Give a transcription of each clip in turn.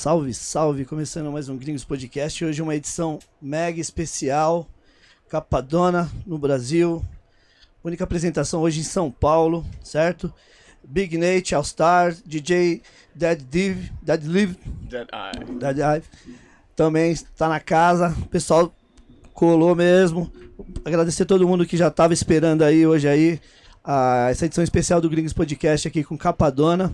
Salve, salve! Começando mais um Gringos Podcast. Hoje uma edição mega especial. CAPPADONNA no Brasil. Única apresentação hoje em São Paulo, certo? Big Nate, All Star, DJ DESDE, também está na casa. O pessoal colou mesmo. Agradecer a todo mundo que já estava esperando aí hoje aí essa edição especial do Gringos Podcast aqui com CAPPADONNA.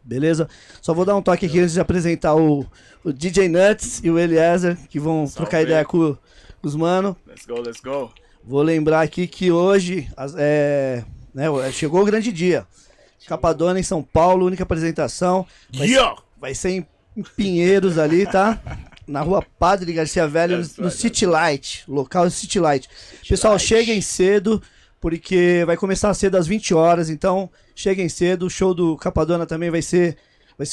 Beleza? Só vou dar um toque aqui antes de apresentar o DJ Nuts e o Eliezer, que vão trocar ideia com os mano. Let's go. Vou lembrar aqui que hoje chegou o grande dia. CAPPADONNA em São Paulo, única apresentação. Vai ser em Pinheiros ali, tá? Na rua Padre Garcia Velho, no City Light, local City Light. Pessoal, cheguem cedo, porque vai começar cedo às 20 horas, então cheguem cedo. O show do CAPPADONNA também vai ser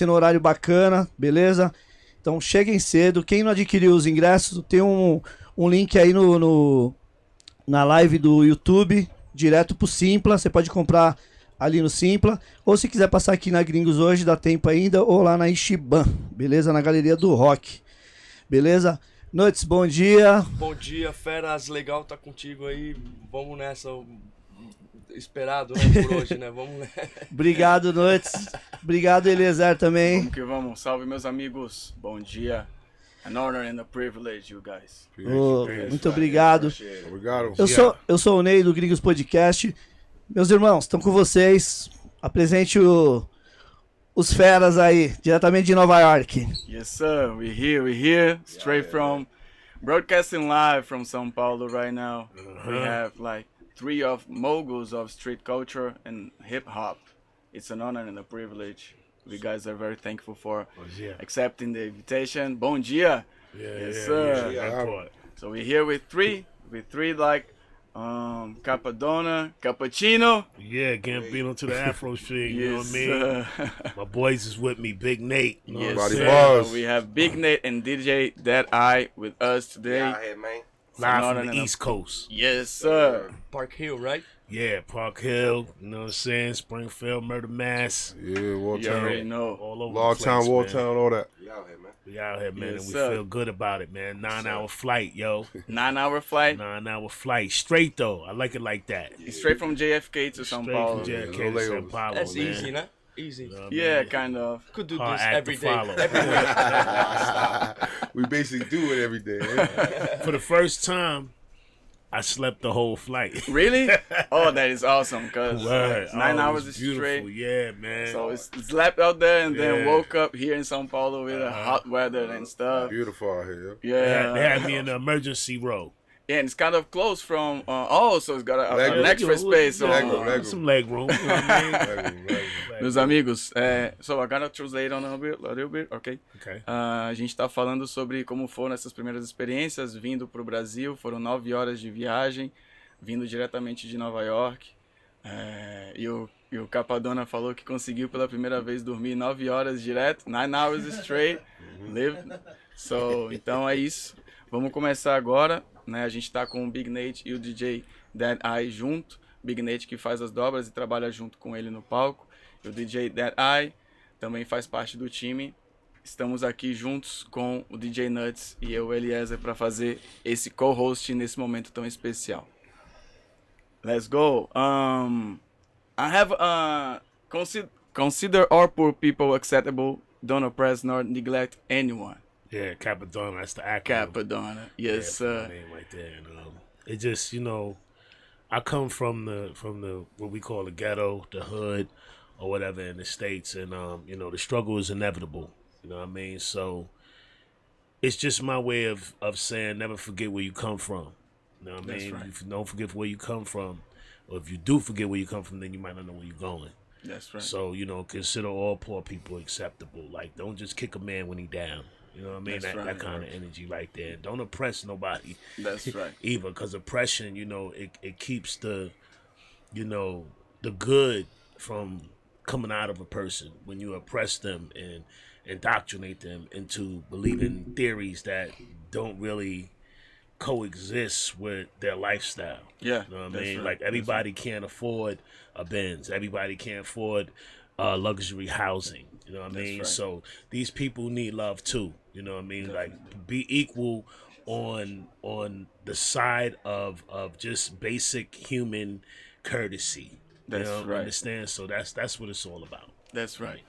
no horário bacana, beleza? Então cheguem cedo. Quem não adquiriu os ingressos, tem um link aí na live do YouTube, direto pro Simpla. Você pode comprar ali no Simpla, ou se quiser passar aqui na Gringos hoje, dá tempo ainda, ou lá na Ichiban, beleza? Na Galeria do Rock, beleza? Nuts, bom dia. Bom dia, feras, legal tá contigo aí, vamos nessa, esperado, né, por hoje, né, vamos nessa. Obrigado, Nuts, obrigado, Eliezer, também. Vamos que vamos, salve meus amigos, bom dia. An honor and a privilege, you guys. Muito obrigado. Obrigado. Eu sou o Ney do Gringos Podcast. Meus irmãos, estão com vocês. Apresente os feras aí, diretamente de Nova York. Yes, sir. We're here. Straight from broadcasting live from São Paulo right now. We have like 3 of moguls of street culture and hip hop. It's an honor and a privilege. We guys are very thankful for accepting the invitation. Bom dia. Yes, sir. So we're here with three like CAPPADONNA, Cappuccino. Yeah, Gambino to the Afro shit, you know what I mean? Sir. My boys is with me, Big Nate. You know Yes, what I'm sir. saying? We have Big Nate and DJ Dead-Eye with us today. Yeah, hey, man. Live from the East Coast. Yes, sir. Park Hill, right? Yeah, Park Hill, you know what I'm saying? Springfield, Murder Mass. Yeah, You already Wartown. know. All over Log the Town, place, Wartown, man. all that. We out here, man. We out here, man, Yes, and we sir. feel good about it, man. 9-hour flight, yo. 9-hour flight. 9-hour flight. Straight, though. I like it like that. Straight from JFK to São Straight Paulo. from JFK no to São layovers. Paulo, That's man. easy, nah? Easy. You know what I Yeah, mean? kind of. Could do Hard this act every to day. follow. Every day. We basically do it every day. Eh? For the first time, I slept the whole flight. Really? Oh, that is awesome. Because Word. 9 Oh, it hours was is beautiful. straight. Yeah, man. So it's slept out there and then Yeah. woke up here in São Paulo with a hot weather and stuff. Beautiful out here. Yeah. They had me in the emergency row. Yeah, and it's kind of close from. So it's got Leg an room. extra space. So, Leg room. Some leg room. You know what I mean? meus amigos, so I gotta translate on a little bit, ok? Okay. A gente tá falando sobre como foram essas primeiras experiências vindo pro Brasil. Foram 9 horas de viagem, vindo diretamente de Nova York. E o CAPPADONNA falou que conseguiu pela primeira vez dormir 9 horas direto, 9 hours straight, live. So, então é isso. Vamos começar agora, né? A gente tá com o Big Nate e o DJ Dead-Eye junto. Big Nate que faz as dobras e trabalha junto com ele no palco. E o DJ Dead-Eye também faz parte do time. Estamos aqui juntos com o DJ Nuts e eu, Eliezer, para fazer esse co-host nesse momento tão especial. Let's go. I have consider all poor people acceptable. Don't oppress nor neglect anyone. Yeah, CAPPADONNA, that's the acronym. CAPPADONNA, yes, sir. Name right there. And, it just, you know, I come from the what we call the ghetto, the hood, or whatever in the States, and you know, the struggle is inevitable. You know what I mean? So it's just my way of saying never forget where you come from. You know what I mean? Right. If you don't forget where you come from, or if you do forget where you come from, then you might not know where you're going. That's right. So, you know, consider all poor people acceptable. Like, don't just kick a man when he down. You know what I mean? That's That right. kind of energy right there. Don't oppress nobody. That's right. Either, because oppression, you know, it keeps the, you know, the good from coming out of a person when you oppress them and indoctrinate them into believing theories that don't really coexist with their lifestyle. Yeah, You know what I that's mean? right. Like, everybody can't afford a Benz. Everybody can't afford luxury housing. You know what I mean? right. So these people need love too. You know what I mean? Like be equal on the side of just basic human courtesy. That's you know, right. Understand? So that's what it's all about. That's right.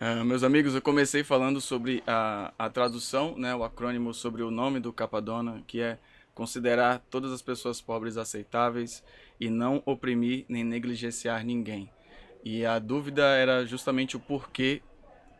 Meus amigos, eu comecei falando sobre a tradução, né, o acrônimo sobre o nome do CAPPADONNA, que é considerar todas as pessoas pobres aceitáveis e não oprimir nem negligenciar ninguém. E a dúvida era justamente o porquê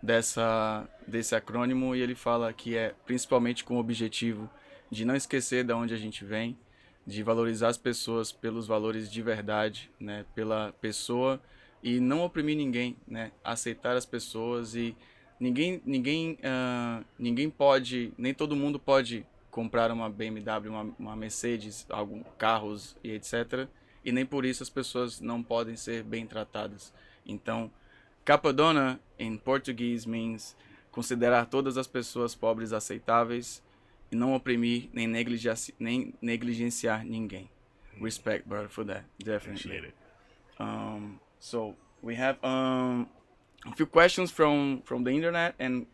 desse acrônimo, e ele fala que é principalmente com o objetivo de não esquecer de onde a gente vem, de valorizar as pessoas pelos valores de verdade, né, pela pessoa, e não oprimir ninguém, né, aceitar as pessoas. E ninguém pode, nem todo mundo pode comprar uma BMW, uma Mercedes, carros e etc. E nem por isso as pessoas não podem ser bem tratadas. Então, CAPPADONNA em português means considerar todas as pessoas pobres aceitáveis e não oprimir nem negligenciar ninguém. Respect, brother, for that, definitely. Appreciate it. So we have a few questions from the internet and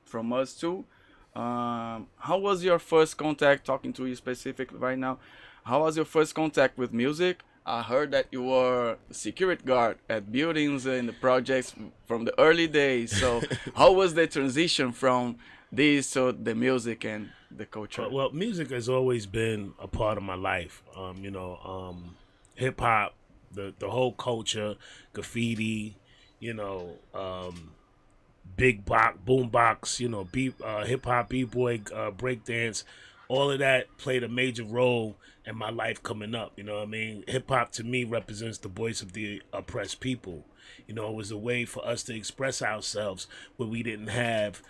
from us too. How was your first contact, talking to you specifically right now, how was your first contact with music? I heard that you were a security guard at buildings in the projects from the early days. So how was the transition from this to the music and the culture? Well, music has always been a part of my life. Hip hop, the whole culture, graffiti, big box, boom box, hip hop, b-boy, breakdance, all of that played a major role in my life coming up. You know what I mean? Hip hop to me represents the voice of the oppressed people. It was a way for us to express ourselves where we didn't have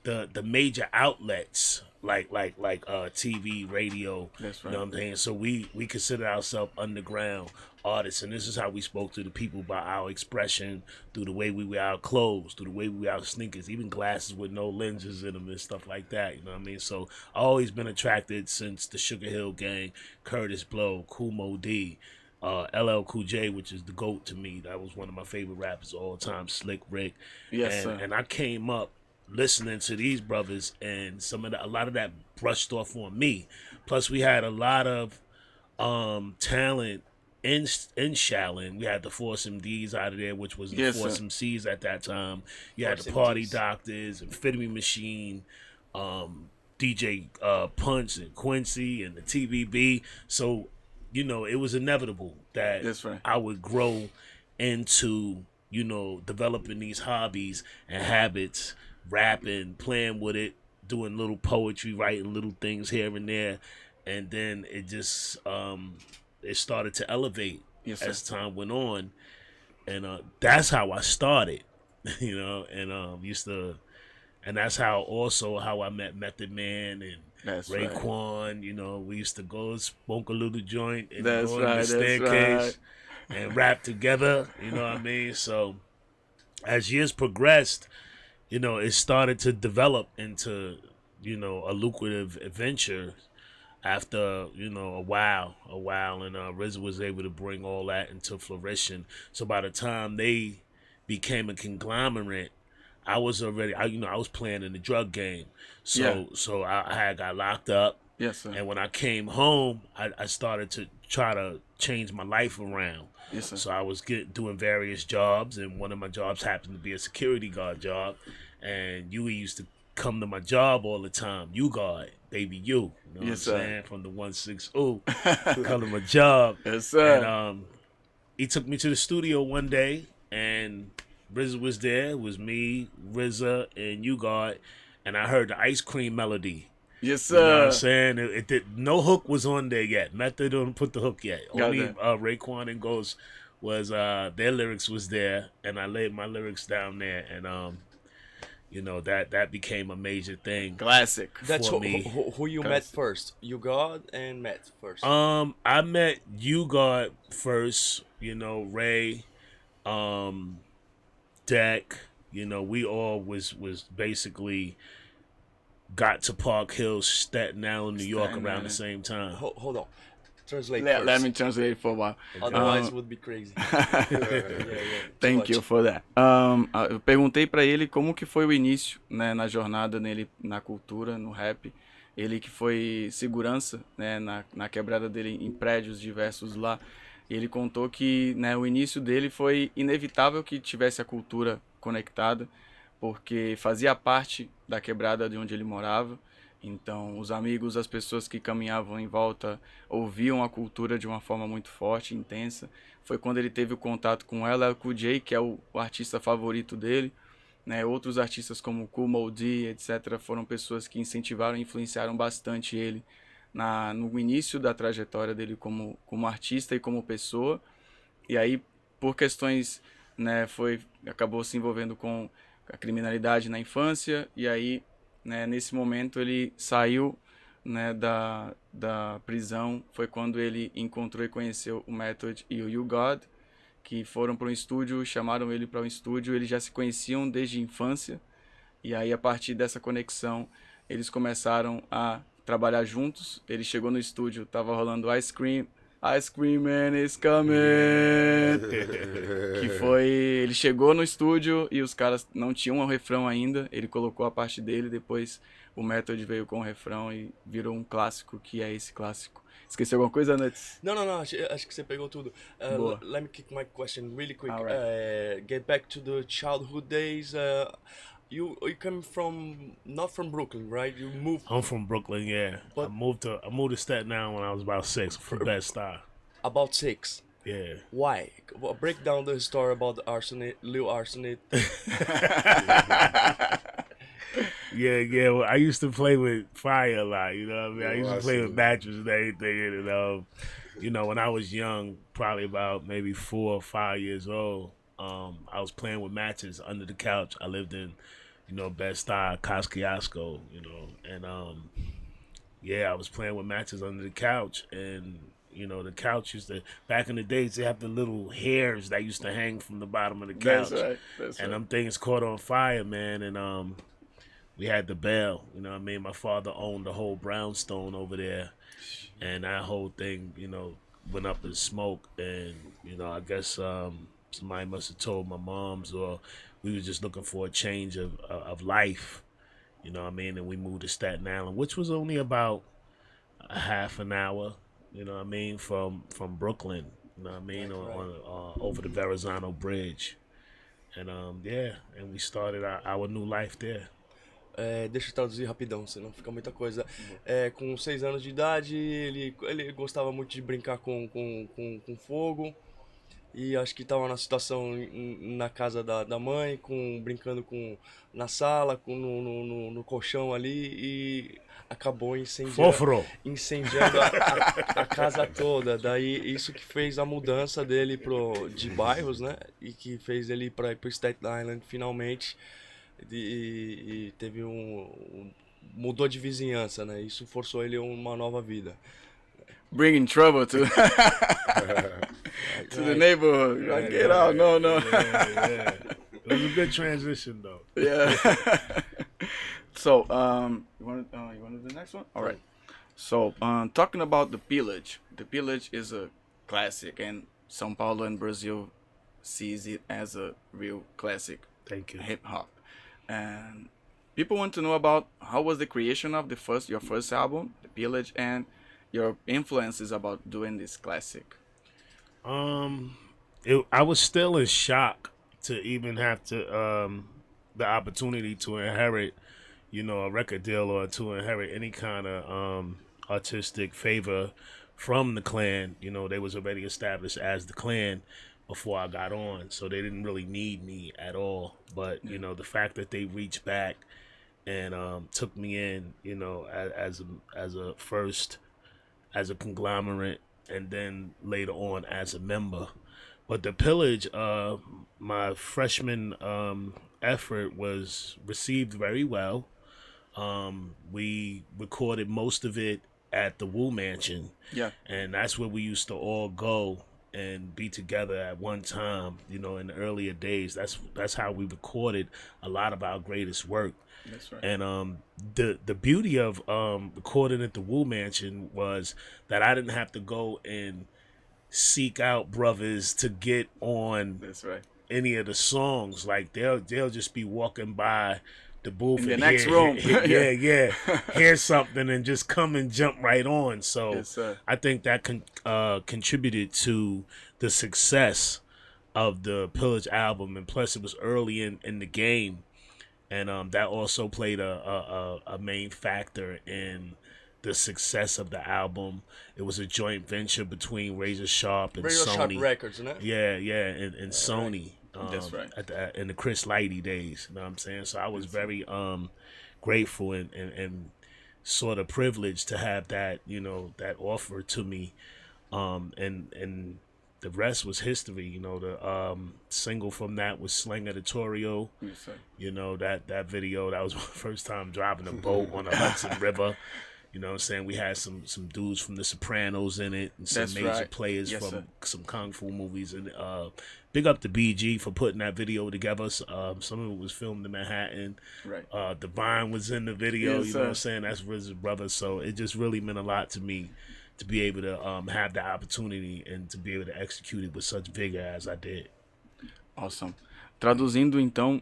the major outlets like TV, radio. That's right. You know what I'm saying? So we consider ourselves underground artists, and this is how we spoke to the people by our expression, through the way we wear our clothes, through the way we wear our sneakers, even glasses with no lenses in them and stuff like that. You know what I mean? So I've always been attracted since the Sugar Hill Gang, Curtis Blow, Kool Moe D, LL Cool J, which is the GOAT to me. That was one of my favorite rappers of all time, Slick Rick. Yes, sir. And I came up listening to these brothers, and a lot of that brushed off on me. Plus, we had a lot of talent in Shaolin. We had the Force MDs out of there, which was the Force MCs at that time. You had the Party Doctors, Amphetamine Machine, DJ Punch and Quincy and the TVB. So, it was inevitable that I would grow into, developing these hobbies and habits, rapping, playing with it, doing little poetry, writing little things here and there. And then it just it started to elevate as time went on, and that's how I started, and and that's how I met Method Man and Raekwon. We used to go smoke a little joint and go on the staircase and rap together. You know what I mean? So as years progressed, it started to develop into a lucrative adventure. After a while, and RZA was able to bring all that into fruition. So by the time they became a conglomerate, I was already, I was playing in the drug game. So I had got locked up. Yes, sir. And when I came home, I started to try to change my life around. Yes, sir. So I was doing various jobs, and one of my jobs happened to be a security guard job. And Yui used to come to my job all the time. You guard, baby, you. You know yes, what I'm sir. saying? From the 160. Come to my job. Yes, sir. And he took me to the studio one day, and RZA was there. It was me, RZA, and You Guard, and I heard the Ice Cream melody. Yes, sir. You know what I'm saying? It did, no hook was on there yet. Method didn't put the hook yet. Only Raekwon and Ghost was their lyrics was there, and I laid my lyrics down there, and that became a major thing. Classic. That's for me. Who you met first. You God and Matt first. I met You God first. Ray, Deck. We all was basically got to Park Hill, Staten Island, New York around the same time. Hold on. translate let, first. let me translate for a while. Otherwise, it would be crazy. Thank you for that. Eu perguntei para ele como que foi o início, né, na jornada nele, na cultura, no rap. Ele que foi segurança, né, na quebrada dele em prédios diversos lá. E ele contou que, né, o início dele foi inevitável que tivesse a cultura conectada, porque fazia parte da quebrada de onde ele morava. Então, os amigos, as pessoas que caminhavam em volta ouviam a cultura de uma forma muito forte, intensa. Foi quando ele teve o contato com LL Cool J, que é o artista favorito dele. Né? Outros artistas como Kool Moe Dee, etc., foram pessoas que incentivaram e influenciaram bastante ele no início da trajetória dele como artista e como pessoa. E aí, por questões, né, acabou se envolvendo com a criminalidade na infância, e aí, né, nesse momento ele saiu, né, da prisão. Foi quando ele encontrou e conheceu o Method e o You God, que foram para um estúdio, chamaram ele para um estúdio. Eles já se conheciam desde a infância, e aí a partir dessa conexão eles começaram a trabalhar juntos. Ele chegou no estúdio, tava rolando Ice Cream Man is coming, que foi, ele chegou no estúdio e os caras não tinham um refrão ainda, ele colocou a parte dele, depois o Method veio com o refrão e virou um clássico, que é esse clássico. Esqueci alguma coisa, Nuts? Não, acho que você pegou tudo. Let me kick my question really quick. Right. Get back to the childhood days. You come from, not from Brooklyn, right? You moved. I'm from Brooklyn, yeah. But- I moved to Staten Island when I was about 6 from Bed-Stuy. About 6. Yeah. Why? Well, break down the story about the Lil Arsonate. Yeah. Well, I used to play with fire a lot, you know what I mean? I used to I play see. with matches and everything. And, you know, when I was young, probably about maybe 4 or 5 years old, I was playing with matches under the couch. I lived in, you know, Bed-Stuy, Kosciuszko, you know. And, I was playing with matches under the couch. And, you know, the couch used to, back in the days, they have the little hairs that used to hang from the bottom of the couch. That's And them things caught on fire, man. And we had to bail. You know what I mean? My father owned the whole brownstone over there. And that whole thing, you know, went up in smoke. And, you know, I guess somebody must have told my moms, or we were just looking for a change of life. You know what I mean? And we moved to Staten Island, which was only about a half an hour, you know what I mean, from Brooklyn. You know what I mean? On over the Verrazano Bridge. And, and we started our new life there. Deixa eu traduzir rapidão, senão fica muita coisa. Com 6 anos de idade, ele gostava muito de brincar com fogo. E acho que estava na situação na casa da mãe, brincando na sala, no colchão ali, e acabou incendiando a casa toda. Daí isso que fez a mudança dele de bairros, né? E que fez ele ir para o Staten Island finalmente. E teve mudou de vizinhança, né? Isso forçou ele a uma nova vida. Bringing trouble to the neighborhood. Like, get out. No. Yeah. It was a good transition, though. Yeah. So, you want to do the next one? All right. So, talking about the Pillage. The Pillage is a classic, and São Paulo and Brazil sees it as a real classic. Thank you. Hip hop. And people want to know about how was the creation of your first album, The Pillage, and your influences about doing this classic. I was still in shock to even have to the opportunity to inherit, you know, a record deal, or to inherit any kind of artistic favor from the Clan. You know, they was already established as the Clan before I got on, so they didn't really need me at all. But you know, the fact that they reached back and took me in, you know, as a conglomerate, and then later on as a member. But the Pillage, my freshman effort was received very well. We recorded most of it at the Wu Mansion. Yeah. And that's where we used to all go and be together at one time, you know, in the earlier days. That's how we recorded a lot of our greatest work. That's right. And the beauty of recording at the Wu Mansion was that I didn't have to go and seek out brothers to get on That's right. any of the songs. Like they'll just be walking by the booth In the and next room. hear something and just come and jump right on. So Yes, sir. I think that contributed to the success of the Pillage album, and plus it was early in the game, and that also played a main factor in the success of the album. It was a joint venture between Razor Sharp and Razor Sony. Sharp Records, isn't it? Yeah, and Sony. That's right. In the Chris Lighty days, you know what I'm saying? So I was very grateful and sort of privileged to have that, you know, that offer to me. And the rest was history. You know, the single from that was Slang Editorial. Yes, sir. You know, that video, that was my first time driving a boat on the Hudson River. You know what I'm saying? We had some dudes from The Sopranos in it, and some That's major right. players Yes, from sir. some Kung Fu movies. And big up to BG for putting that video together. Some of it was filmed in Manhattan. Right. Divine was in the video, Yes, you know what I'm sir. saying? That's RZA's brother. So it just really meant a lot to me to be able to have the opportunity and to be able to execute it with such vigor as I did. Awesome. Traduzindo, então,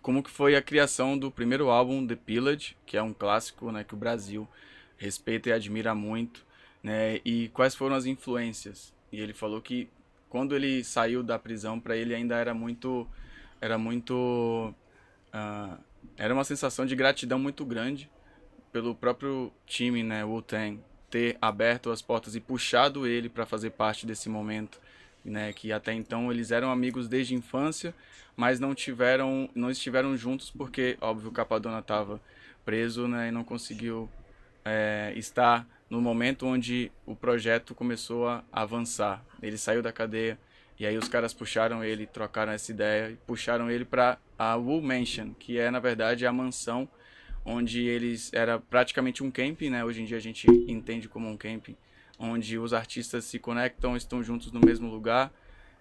como que foi a criação do primeiro álbum, The Pillage, que é um clássico, né, que o Brasil respeita e admira muito, né, e quais foram as influências. E ele falou que quando ele saiu da prisão, para ele ainda era uma sensação de gratidão muito grande pelo próprio time, né, Wu-Tang, ter aberto as portas e puxado ele para fazer parte desse momento, né, que até então eles eram amigos desde a infância, mas não estiveram juntos porque, óbvio, o Cappadonna estava preso, né, e não conseguiu estar no momento onde o projeto começou a avançar. Ele saiu da cadeia e aí os caras puxaram ele, trocaram essa ideia e puxaram ele para a Wu Mansion, que é, na verdade, a mansão onde era praticamente um camping, né? Hoje em dia a gente entende como um camping, onde os artistas se conectam, estão juntos no mesmo lugar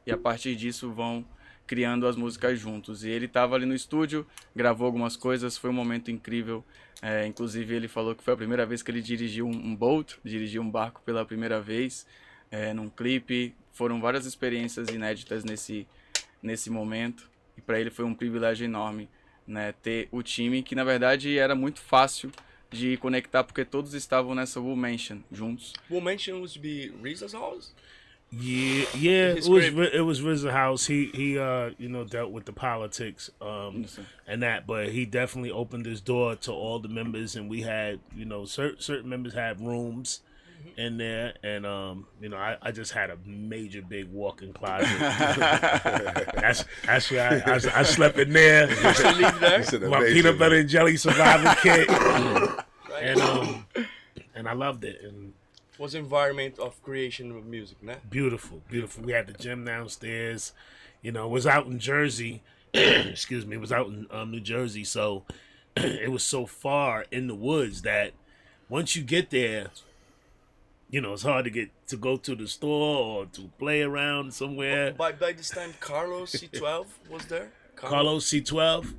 e a partir disso vão criando as músicas juntos. E ele estava ali no estúdio, gravou algumas coisas, foi um momento incrível. Inclusive ele falou que foi a primeira vez que ele dirigiu dirigiu um barco pela primeira vez, num clipe. Foram várias experiências inéditas nesse momento e para ele foi um privilégio enorme, né, ter o time, que na verdade era muito fácil de conectar porque todos estavam nessa Wu Mansion juntos. Wu Mansion used to be RZA's house? Yeah, it was RZA house. He you know, dealt with the politics and that, but he definitely opened his door to all the members, and we had, you know, certain members had rooms in there, and you know, I just had a major big walk-in closet. that's where I slept in there. You still live there? My peanut butter and jelly survival kit, and I loved it. And was environment of creation of music, né? beautiful. We had the gym downstairs. You know, it was out in Jersey. Excuse me, it was out in New Jersey, so it was so far in the woods that once you get there, you know, it's hard to go to the store or to play around somewhere. By this time, Carlos C12 was there? Carlos C12?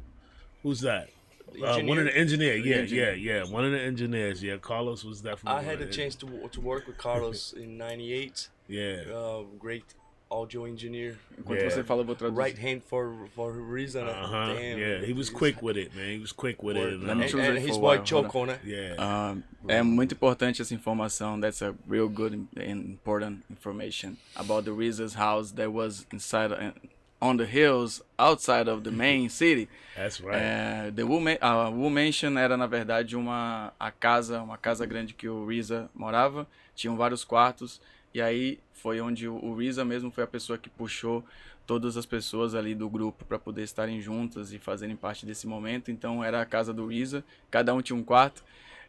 Who's that? One of the engineers. Yeah. One of the engineers. Yeah, Carlos was definitely. I had a chance to work with Carlos in '98. Yeah. Great audio engineer. Enquanto você fala, eu vou traduzir. Right hand for RZA. Damn. Yeah, he was quick with it, man. He was quick with it. And his boy Choco, né? Yeah. É muito importante essa informação. That's a real good and important information about the RZA's house that was inside on the hills outside of the main city. That's right. The Wu Mansion era, na verdade, uma casa grande que o RZA morava. Tinham vários quartos. E aí foi onde o RZA mesmo foi a pessoa que puxou todas as pessoas ali do grupo para poder estarem juntas e fazerem parte desse momento. Então era a casa do RZA, cada um tinha um quarto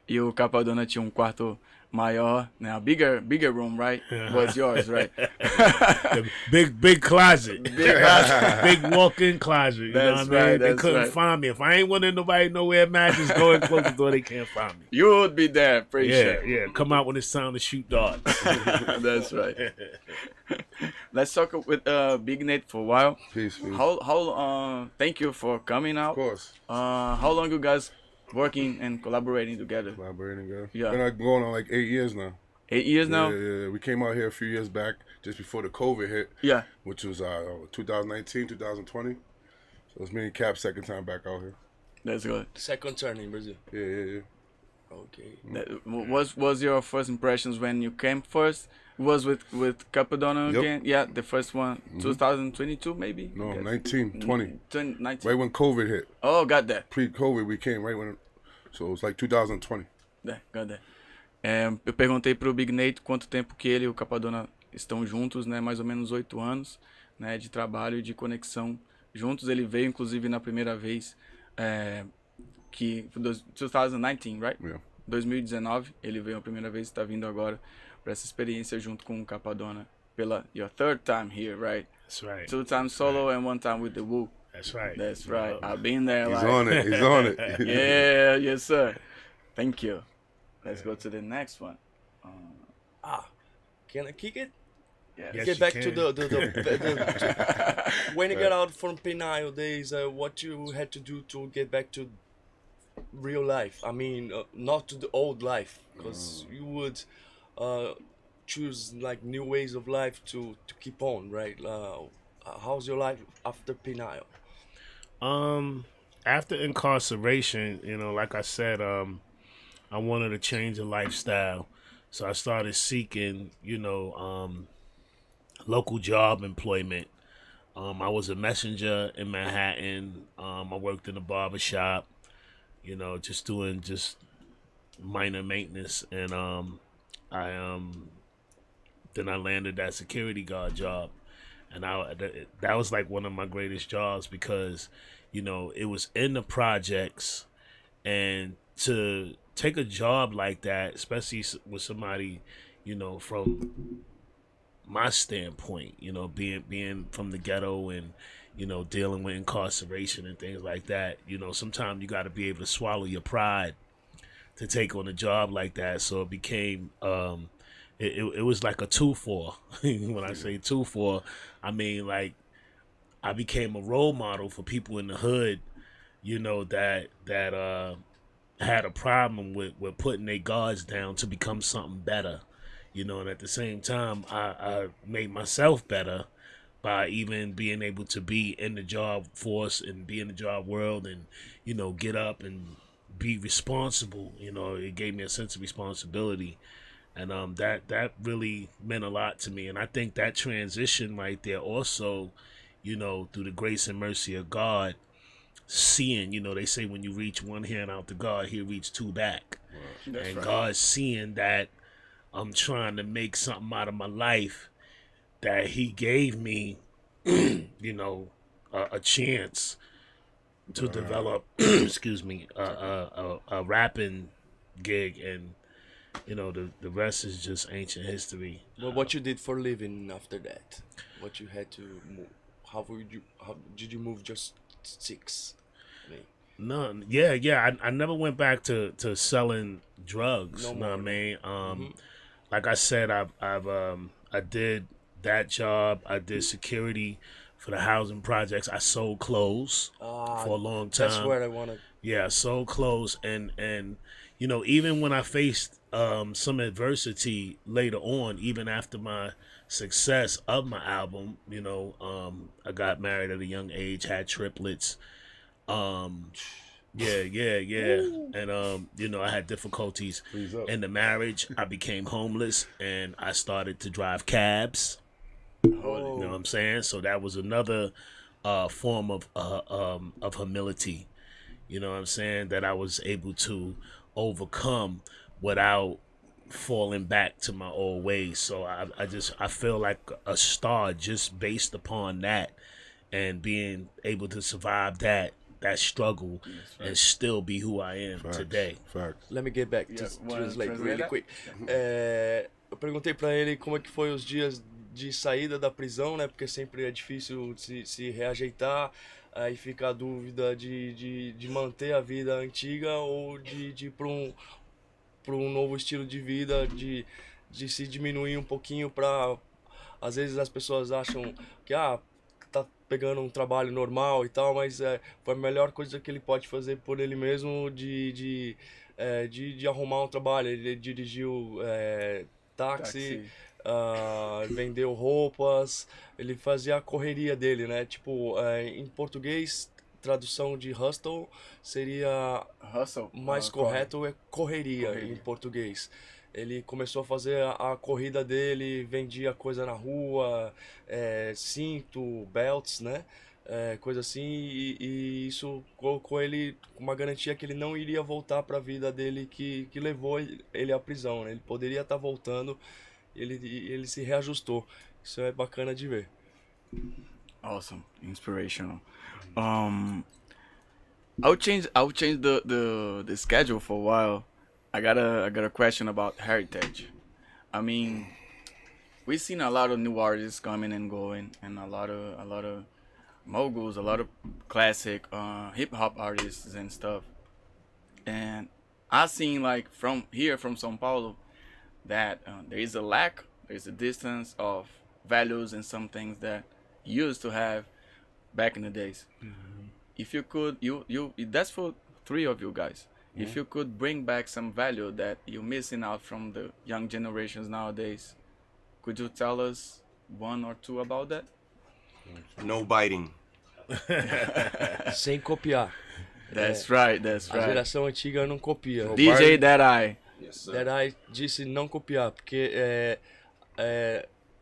e o Cappadonna tinha um quarto maior, né? A bigger room, right? Was yours, right? The big closet. Big walk-in closet. You know what I mean? Right, They that's couldn't right. find me. If I ain't wanting nobody to know where matches go and close the door, they can't find me. You would be there, pretty sure. Yeah. Come out when it's time to shoot darts. That's right. Let's talk with Big Nate for a while. Peace, peace. Thank you for coming out. Of course. How long you guys working and collaborating together? Collaborating, girl. Yeah. Been going on like 8 years now. 8 years now? Yeah. We came out here a few years back, just before the COVID hit. Yeah. Which was 2019, 2020. So it's me and Cap second time back out here. That's good. Second turn in Brazil. Yeah. Okay. Was your first impressions when you came first? Was with CAPPADONNA Yep. again? Yeah, the first one, 2022 maybe? No, Yes. 19, 20. 19. Right when COVID hit. Oh, got that. Pre-COVID, we came right when. So it was like 2020. Got that. Eu perguntei pro Big Nate quanto tempo que ele e o CAPPADONNA estão juntos, né? Mais ou menos 8 anos, né? De trabalho e de conexão juntos. Ele veio, inclusive, na primeira vez, que 2019, right? Yeah. 2019, ele veio a primeira vez e está vindo agora para essa experiência junto com o CAPPADONNA pela your third time here, right? That's right. 2 times solo and 1 time with the Wu. That's right. That's right. I've been there. He's like, on it. He's on it. Yeah, yes, sir. Thank you. Let's go to the next one. Can I kick it? Yes. Yes, Get you back can. to the when you get out from penile days, what you had to do to get back to real life. I mean, not to the old life, because you would choose like new ways of life to keep on, right? How's your life after penile? After incarceration, like I said, I wanted to change the lifestyle. So I started seeking, local job employment. I was a messenger in Manhattan. I worked in a barber shop, just doing minor maintenance. And then I landed that security guard job. And that was like one of my greatest jobs because, it was in the projects, and to take a job like that, especially with somebody, from my standpoint, being from the ghetto and, dealing with incarceration and things like that, sometimes you got to be able to swallow your pride to take on a job like that. So it became, it was like a 2-4. When I say 2-4, I mean like I became a role model for people in the hood, that had a problem with putting their guards down to become something better, and at the same time I made myself better by even being able to be in the job force and be in the job world and, get up and be responsible. It gave me a sense of responsibility. And that really meant a lot to me. And I think that transition right there also, through the grace and mercy of God, seeing, they say when you reach one hand out to God, he'll reach 2 back. That's and right. God seeing that I'm trying to make something out of my life, that he gave me, a chance to develop, excuse me, a rapping gig. And, the rest is just ancient history. Well, what you did for living after that? What you had to move? How did you move just 6? No, yeah. I never went back to selling drugs. No You know what I more. mean? Like I said, I did that job. I did security for the housing projects. I sold clothes for a long time. That's where I want to. Yeah, sold clothes, and even when I faced some adversity later on, even after my success of my album, I got married at a young age, had triplets. Yeah. And I had difficulties in the marriage. I became homeless and I started to drive cabs. You know what I'm saying? So that was another form of humility. You know what I'm saying? That I was able to overcome without falling back to my old ways. So I feel like a star just based upon that, and being able to survive that that struggle and still be who I am today. Facts. Let me get back to translate really quick. Eu perguntei pra ele como é que foi os dias de saída da prisão, né? Porque sempre é difícil se reajeitar, aí fica a dúvida de manter a vida antiga ou de ir para um novo estilo de vida, de se diminuir um pouquinho para... Às vezes as pessoas acham que tá pegando um trabalho normal e tal, mas foi a melhor coisa que ele pode fazer por ele mesmo de arrumar um trabalho. Ele dirigiu táxi. Vendeu roupas, ele fazia a correria dele, né? Tipo, em português, tradução de hustle seria mais correto é correria em português. Ele começou a fazer a corrida dele, vendia coisa na rua, cinto, belts, né? Coisa assim, e isso colocou ele com uma garantia que ele não iria voltar para a vida dele que levou ele à prisão, né? Ele poderia estar voltando. Ele se reajustou. Isso é bacana de ver. Awesome, inspirational. I'll change the schedule for a while. I got a question about heritage. I mean, we've seen a lot of new artists coming and going, and a lot of moguls, a lot of classic hip hop artists and stuff. And I've seen like from São Paulo, that there is a distance of values and some things that you used to have back in the days. If you could, that's for three of you guys. If you could bring back some value that you're missing out from the young generations nowadays, could you tell us one or two about that? No biting. Sem copiar. That's right. A geração antiga não copia. DJ Deadeye. Deadeye disse não copiar, porque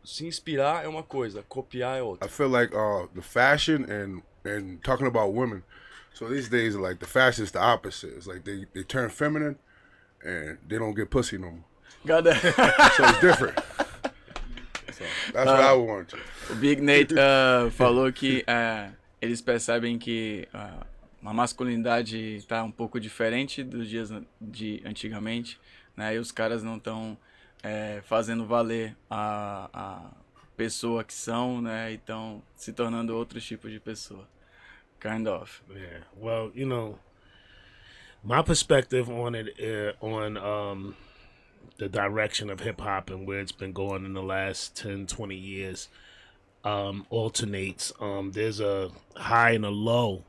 se inspirar é uma coisa, copiar é outra. I feel like the fashion and talking about women. So these days, like the fashion is the opposite. It's like they turn feminine and they don't get pussy no more. Got that. So it's different. So that's what I would want to. O Big Nate falou que eles percebem que a masculinidade está um pouco diferente dos dias de antigamente, né? E os caras não estão fazendo valer a pessoa que são, né? E estão se tornando outros tipos de pessoa. Kind of. Yeah. Well, you know, my perspective on it, on the direction of hip hop and where it's been going in the last 10, 20 years, alternates. There's a high and a low,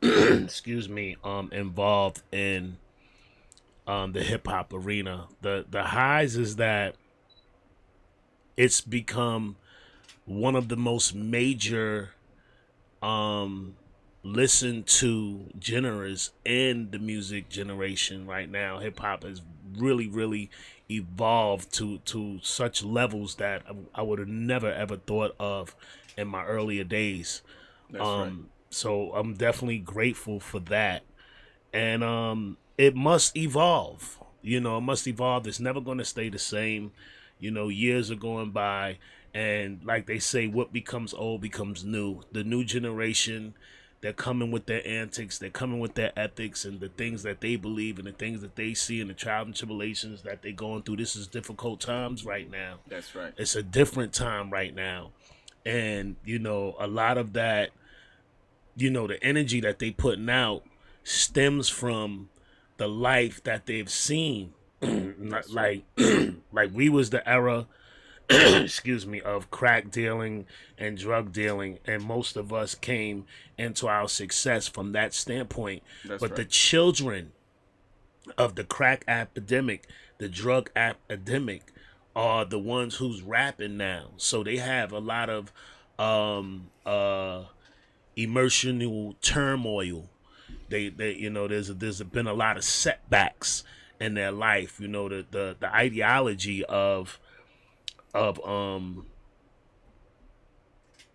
excuse me, involved in the hip hop arena. The highs is that it's become one of the most major listened to genres in the music generation right now. Hip hop has really evolved to such levels that I would have never ever thought of in my earlier days. That's right. So I'm definitely grateful for that. And it must evolve. You know, it must evolve. It's never going to stay the same. You know, years are going by, and like they say, what becomes old becomes new. The new generation, they're coming with their antics, they're coming with their ethics and the things that they believe and the things that they see and the trials and tribulations that they're going through. This is difficult times right now. That's right. It's a different time right now. And, you know, a lot of that, you know, the energy that they putting out stems from the life that they've seen. like we was the era excuse me, of crack dealing and drug dealing, and most of us came into our success from that standpoint. That's but right. The children of the crack epidemic, the drug epidemic, are the ones who's rapping now. So they have a lot of emotional turmoil. They you know, there's been a lot of setbacks in their life. You know, the ideology of the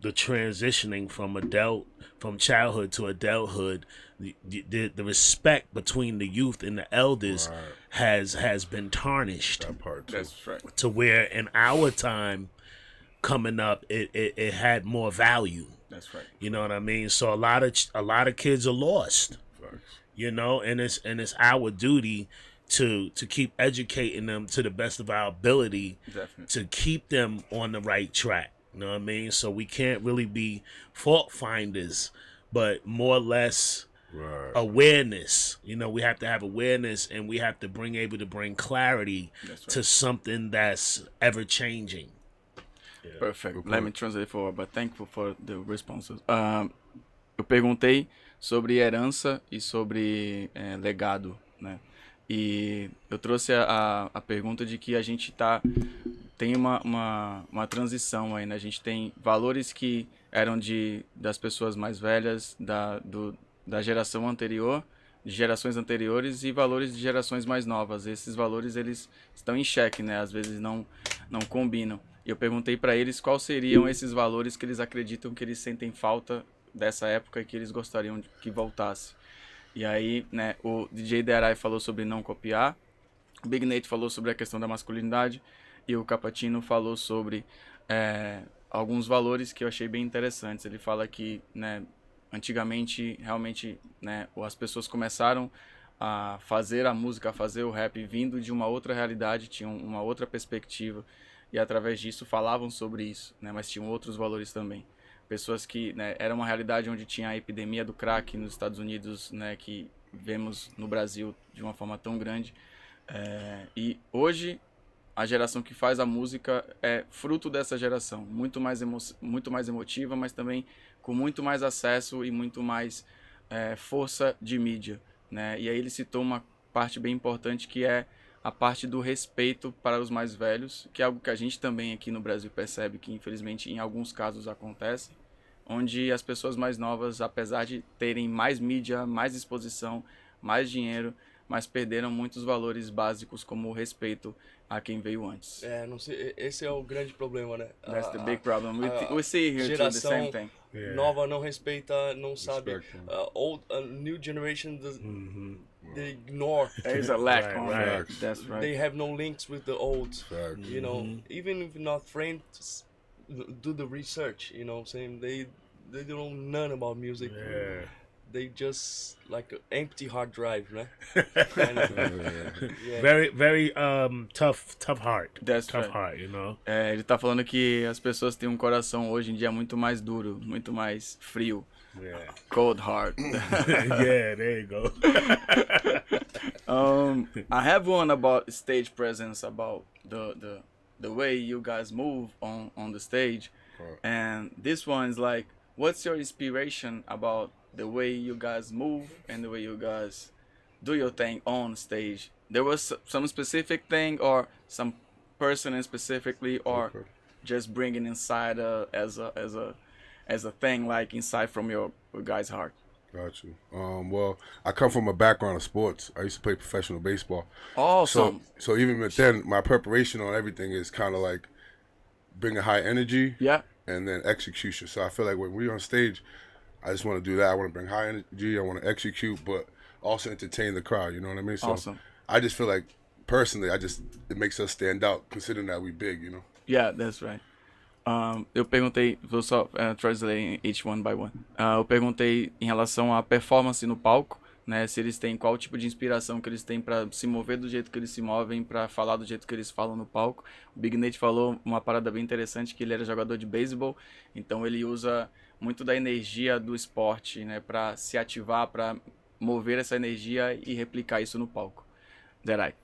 transitioning from childhood to adulthood, the respect between the youth and the elders has been tarnished. That part too. That's right. To where in our time coming up, it had more value. That's right. You know what I mean? So a lot of kids are lost. You know, and it's our duty to keep educating them to the best of our ability. Definitely. To keep them on the right track. You know what I mean? So we can't really be fault finders, but more or less awareness. You know, we have to have awareness, and we have to able to bring clarity to something that's ever changing. Yeah. Perfect. Let me translate for, but thankful for the responses. Eu perguntei sobre herança e sobre legado, né? E eu trouxe a pergunta de que a gente tem uma transição aí, né? A gente tem valores que eram das pessoas mais velhas, da geração anterior, de gerações anteriores, e valores de gerações mais novas. Esses valores, eles estão em xeque, né? Às vezes não combinam. E eu perguntei para eles quais seriam esses valores que eles acreditam que eles sentem falta dessa época e que eles gostariam que voltasse. E aí, né, o DJ Derai falou sobre não copiar, o Big Nate falou sobre a questão da masculinidade, e o Capatino falou sobre alguns valores que eu achei bem interessantes. Ele fala que, né, antigamente, realmente, né, as pessoas começaram a fazer a música, a fazer o rap vindo de uma outra realidade, tinham uma outra perspectiva, e através disso falavam sobre isso, né, mas tinham outros valores também. Pessoas que, né, era uma realidade onde tinha a epidemia do crack nos Estados Unidos, né, que vemos no Brasil de uma forma tão grande. E hoje, a geração que faz a música é fruto dessa geração, muito mais emotiva, mas também com muito mais acesso e muito mais força de mídia, né? E aí ele citou uma parte bem importante, que é a parte do respeito para os mais velhos, que é algo que a gente também aqui no Brasil percebe que, infelizmente, em alguns casos acontece, onde as pessoas mais novas, apesar de terem mais mídia, mais exposição, mais dinheiro, mas perderam muitos valores básicos, como o respeito a quem veio antes. Não sei, esse é o grande problema, né? That's the big problem. We see here too, the same thing. Nova não respeita, não sabe. New generation they ignore. There's a lack on that. That's right. They have no links with the old. You know, even if not friends, do the research. You know, saying they don't know none about music. Yeah. They just like an empty hard drive, né? Very, very tough heart. That's tough right. heart, you know. Ele tá falando que as pessoas têm um coração hoje em dia muito mais duro, muito mais frio. Yeah. Cold heart. Yeah, there you go. I have one about stage presence, about the way you guys move on the stage. And this one is like, what's your inspiration about the way you guys move and the way you guys do your thing on stage? There was some specific thing, or some person specifically, or just bringing inside as a thing, like inside from your guys' heart? Got you. Well, I come from a background of sports. I used to play professional baseball. Awesome. So even then, my preparation on everything is kind of like bringing high energy. Yeah. And then execution. So I feel like when we're on stage, I just want to do that. I want to bring high energy. I want to execute, but also entertain the crowd. You know what I mean? So Awesome. I just feel like, personally, it makes us stand out, considering that we big, you know? Yeah, that's right. Eu perguntei, vou só translate each one by one. Eu perguntei em relação à performance no palco, né? Se eles têm, qual tipo de inspiração que eles têm para se mover do jeito que eles se movem, para falar do jeito que eles falam no palco. O Big Nate falou uma parada bem interessante, que ele era jogador de beisebol, então ele usa muito da energia do esporte, né, para se ativar, para mover essa energia e replicar isso no palco. Derai.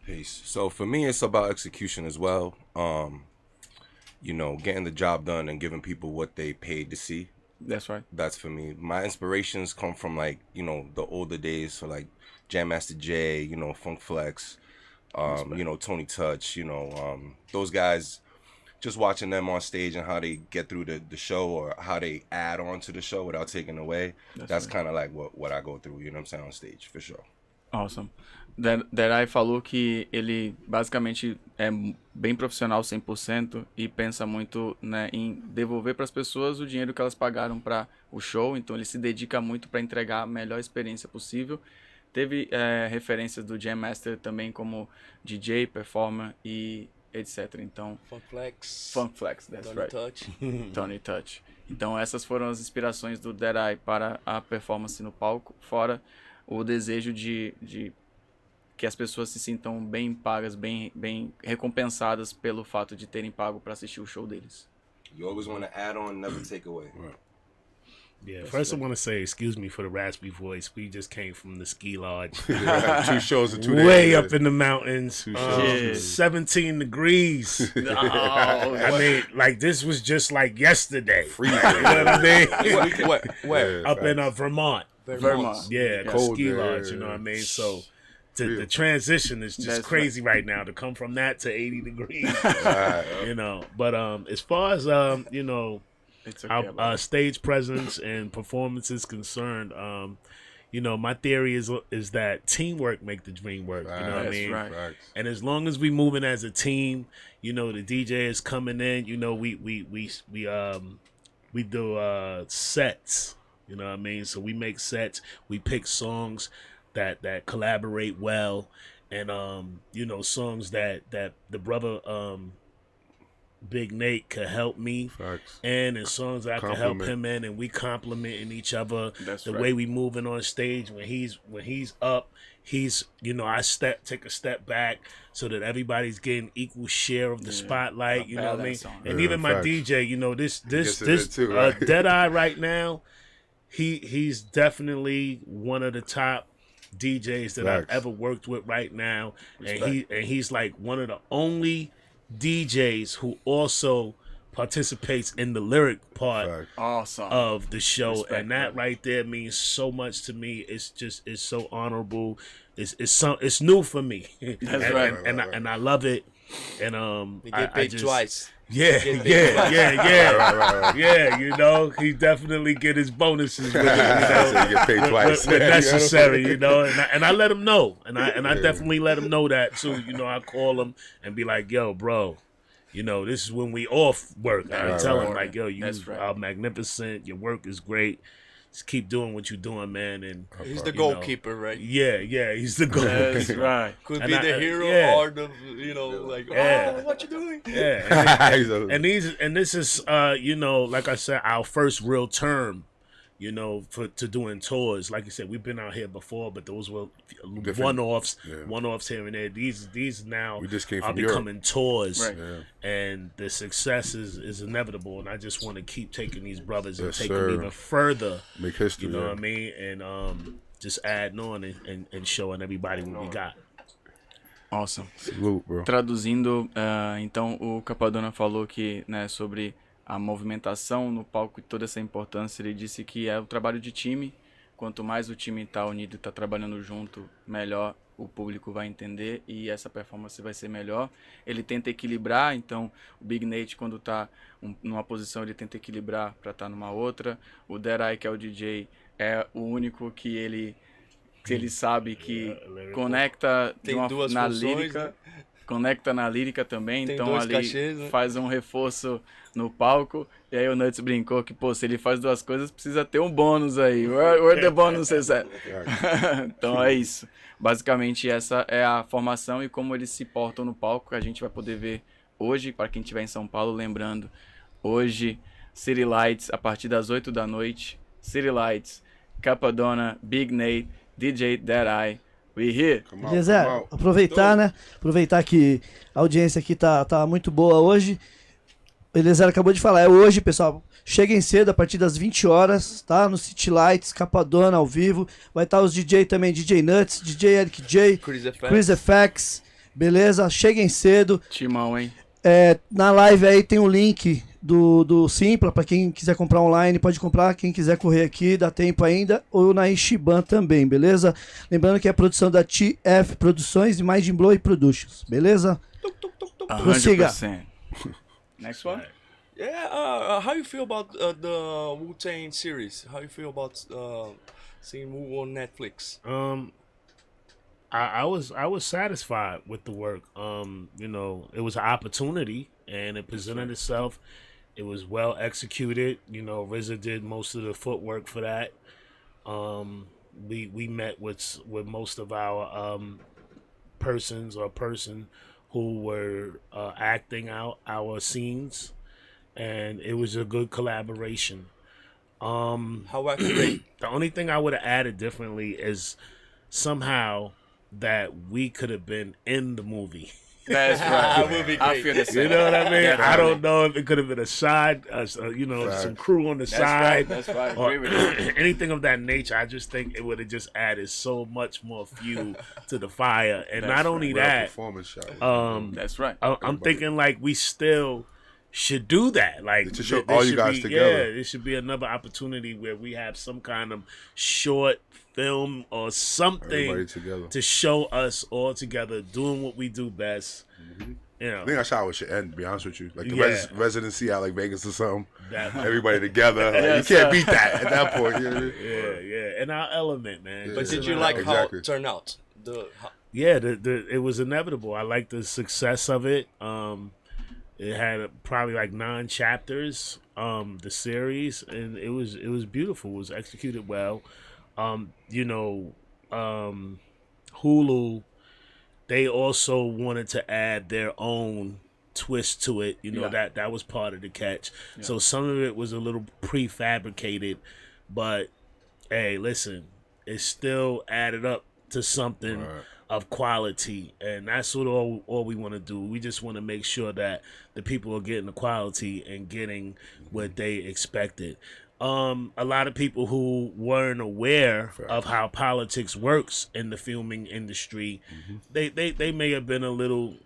Peace. So for me, it's about execution as well. You know, getting the job done and giving people what they paid to see. That's right. That's for me. My inspirations come from, like, you know, the older days, so like Jam Master Jay, you know, Funk Flex, you know, Tony Touch, you know, those guys. Just watching them on stage and how they get through the show, or how they add on to the show without taking away. That's right. kind of like what I go through, you know what I'm saying, on stage, for sure. Awesome. Derai falou que ele basicamente é bem profissional 100% e pensa muito, né, em devolver para as pessoas o dinheiro que elas pagaram para o show, então ele se dedica muito para entregar a melhor experiência possível. Teve referências do Jam Master também como DJ, performer, e etc. Então, Funk Flex. Funk Flex, that's Tony right. Touch. Tony Touch. Então essas foram as inspirações do Dead Eye para a performance no palco, fora o desejo de que as pessoas se sintam bem pagas, bem recompensadas pelo fato de terem pago para assistir o show deles. You always want to add on, never take away. Yeah, first I want to say, excuse me for the raspy voice. We just came from the ski lodge. 2 shows in 2 days. Way up in the mountains. 2 shows. 17 degrees. Oh, I mean, like, this was just like yesterday. Freezing. You know what I mean? Where? Up in Vermont. Vermont. Yeah, the Cold ski there, lodge, you know what I mean? So Real. the transition is just That's crazy right now to come from that to 80 degrees. Right. You know, but as far as, you know, it's okay. our stage presence and performance is concerned, you know, my theory is that teamwork make the dream work. You know what I That's mean? right. Facts. And as long as we moving as a team, you know, the DJ is coming in. You know, we do sets. You know what I mean? So we make sets. We pick songs that collaborate well, and you know, songs that the brother Big Nate could help me, Facts. and songs I could help Compliment. him in, and we complimenting each other. That's the right. way we moving on stage when he's up, he's, you know, I take a step back so that everybody's getting equal share of the spotlight. You know what I mean? balance on. And Yeah, even my facts. DJ, you know, this gets to that too, right? Dead Eye right now, he's definitely one of the top DJs that Facts. I've ever worked with right now, Respect. and he's like one of the only DJs who also participates in the lyric part Facts. Awesome. of the show. Respect, And that brother. right there means so much to me. It's so honorable. It's new for me. That's right. And I love it. And We I get paid just, twice. Yeah, Get paid yeah. Yeah, you know, he definitely get his bonuses with it, you know. So you get paid twice. When necessary, you know, and I let him know, and I definitely let him know that too. You know, I call him and be like, "Yo, bro, you know, this is when we off work." I Right, tell right. him like, "Yo, you That's right. are magnificent. Your work is great. Just keep doing what you're doing, man." And He's the you know, goalkeeper, right? yeah, he's the goal. That's right. Could And be I- the hero yeah. or the, you know, like, Yeah. oh, what you doing? Yeah, He's a- and this is you know, like I said, our first real term, you know, to doing tours. Like you said, we've been out here before, but those were Different. one-offs, Yeah. one-offs here and there. These now We just came are from Europe. becoming tours, Right. Yeah. and the success is inevitable. And I just want to keep taking these brothers and Yes, take sir. them even further. Make history. You know yeah. what I mean? And just adding on and showing everybody what we got. Awesome. Salute, bro. Traduzindo, então o Cappadonna falou que, né, sobre a movimentação no palco e toda essa importância. Ele disse que é o trabalho de time. Quanto mais o time está unido e está trabalhando junto, melhor o público vai entender e essa performance vai ser melhor. Ele tenta equilibrar, então o Big Nate, quando está numa posição, ele tenta equilibrar para estar numa outra. O Dead Eye, que é o DJ, é o único que ele sabe que conecta Tem duas na funções, lírica, né? conecta na lírica também, Tem então dois ali cachês, né? faz um reforço no palco. E aí o Nuts brincou que, pô, se ele faz duas coisas, precisa ter um bônus aí. Where the bonus is at? Então é isso. Basicamente essa é a formação e como eles se portam no palco, que a gente vai poder ver hoje, para quem estiver em São Paulo, lembrando, hoje, City Lights, a partir das 8 da noite, City Lights, Cappadonna, Big Nate, DJ Dead Eye, we here. Come out, ELIEZER, come out. aproveitar, né? Aproveitar que a audiência aqui tá muito boa hoje. O ELIEZER acabou de falar, é hoje, pessoal. Cheguem cedo, a partir das 20 horas, tá? No City Lights, Cappadonna ao vivo. Vai estar os DJ também, DJ Nuts, DJ Eric J, Chris FX, beleza? Cheguem cedo. Timão, hein? Na live aí tem o link do Simpla, para quem quiser comprar online, pode comprar. Quem quiser correr aqui, dá tempo ainda. Ou na Ishiban também, beleza? Lembrando que é a produção da TF Produções e Mind Blow Productions, beleza? Prossiga. 100%. Next one? Yeah, how you feel about the Wu-Tang series? How you feel about seeing Wu on Netflix? I was satisfied with the work. You know, it was an opportunity and it presented itself. It was well executed. You know, RZA did most of the footwork for that. We met with most of our person who were acting out our scenes, and it was a good collaboration. How accurate? The only thing I would have added differently is somehow that we could have been in the movie. That's right. That would be I great. feel the same. You know what I mean? Yeah, I don't know if it could have been a side, some crew on the That's side. right. That's right. I Or agree with you. anything of that nature. I just think it would have just added so much more fuel to the fire. And That's not only Real that, performance shot. That's right. I'm thinking like we still should do that. Like To show there all you should guys be- together. Yeah, there should be another opportunity where we have some kind of short film or something Everybody together. to show us all together doing what we do best. You know, I think that's how it should end, to be honest with you. Like the Yeah. residency out like Vegas or something. that, Everybody together. Like, Yes, you can't sir. beat that at that point. You know what I mean? yeah, and our element, man. Yeah. But Just did in you our like element. how Exactly. it turned out? Yeah, it was inevitable. I liked the success of it. It had probably like 9 chapters, the series, and it was beautiful. It was executed well. Hulu, they also wanted to add their own twist to it. That was part of the catch. Yeah. So some of it was a little prefabricated, but hey, listen, it still added up to something Right. of quality, and that's what all we want to do. We just want to make sure that the people are getting the quality and getting what they expected. A lot of people who weren't aware of how politics works in the filming industry, they may have been a little,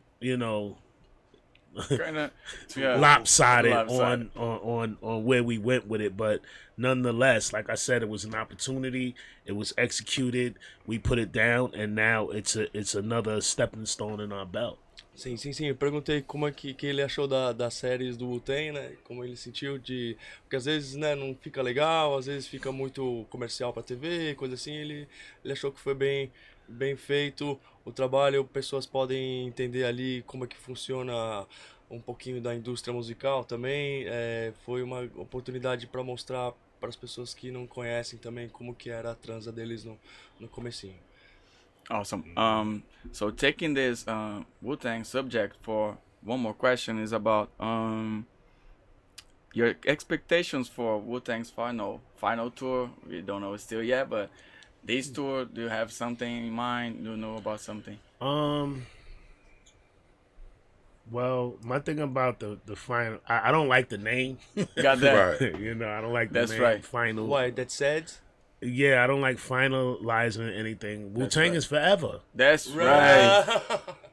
Kinda, yeah. lopsided Lopsided. on where we went with it, but nonetheless, like I said, it was an opportunity. It was executed. We put it down, and now it's another stepping stone in our belt. Sim. Eu perguntei como é que ele achou das séries do Wu-Tang, né? Como ele sentiu de... Porque às vezes, né, não fica legal, às vezes fica muito comercial pra TV, coisa assim. Ele achou que foi bem feito o trabalho. Pessoas podem entender ali como é que funciona um pouquinho da indústria musical também. Foi uma oportunidade para mostrar para as pessoas que não conhecem também como que era a transa deles no comecinho. Awesome. So taking this Wu-Tang subject for one more question is about your expectations for Wu-Tang's final tour. We don't know still yet, but this tour, do you have something in mind? Do you know about something? Well, my thing about the final, I don't like the name. Got that? Right. I don't like the That's name. right. Final. Why, that said? Yeah, I don't like finalizing anything. Wu-Tang right. is forever. That's right.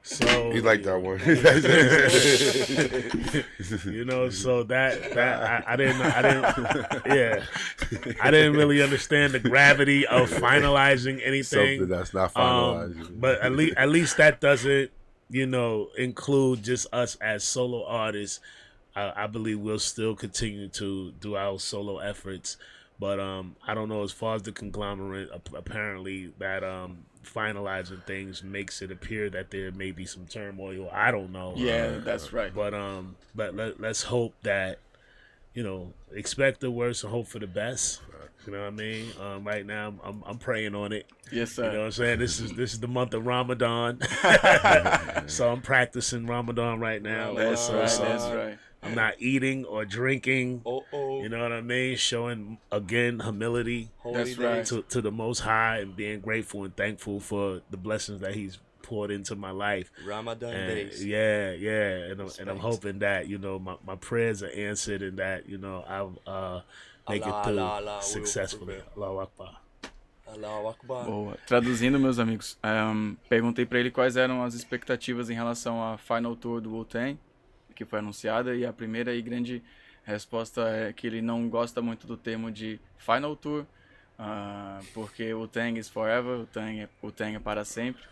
So He liked that one. so that I didn't really understand the gravity of finalizing anything. Something that's not finalized. But at least that doesn't, include just us as solo artists. I believe we'll still continue to do our solo efforts. But I don't know, as far as the conglomerate, apparently that finalizing things makes it appear that there may be some turmoil. I don't know. Yeah, that's right. But let's hope that, expect the worst and hope for the best. You know what I mean? Right now, I'm praying on it. Yes, sir. You know what I'm saying? This is the month of Ramadan, so I'm practicing Ramadan right now. That's So, right. so That's right. I'm not eating or drinking. Uh-oh. You know what I mean? Showing again humility That's right. to the Most High and being grateful and thankful for the blessings that He's poured into my life. Ramadan And days. yeah, and I'm hoping that my prayers are answered and that I'll make Allah, it through Allah, Allah, successfully. will Allahu Akbar. Allahu Akbar. Boa. Traduzindo, meus amigos, perguntei pra ele quais eram as expectativas em relação à Final Tour do Wu-Tang, que foi anunciada, e a primeira e grande resposta é que ele não gosta muito do termo de Final Tour, porque o Tang is forever, o Tang é para sempre.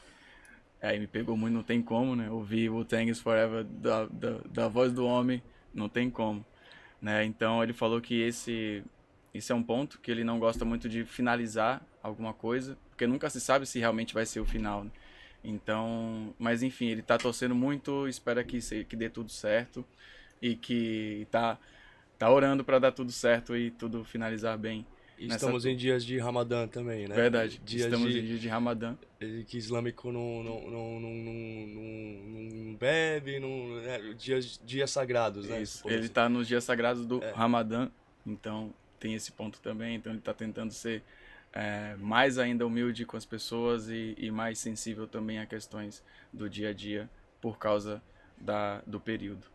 Aí me pegou muito, não tem como, né? Ouvir o Tang is forever da voz do homem, não tem como, né? Então ele falou que esse é um ponto, que ele não gosta muito de finalizar alguma coisa, porque nunca se sabe se realmente vai ser o final, né? Então, mas enfim, ele tá torcendo muito, espera que dê tudo certo e que tá orando para dar tudo certo e tudo finalizar bem. Estamos em dias de Ramadã também, né? Verdade, Dias estamos em dias de Ramadã. Que islâmico não bebe, dias sagrados, né? Isso, ele está nos dias sagrados do Ramadã, então tem esse ponto também, então ele está tentando ser mais ainda humilde com as pessoas e mais sensível também a questões do dia a dia por causa do período.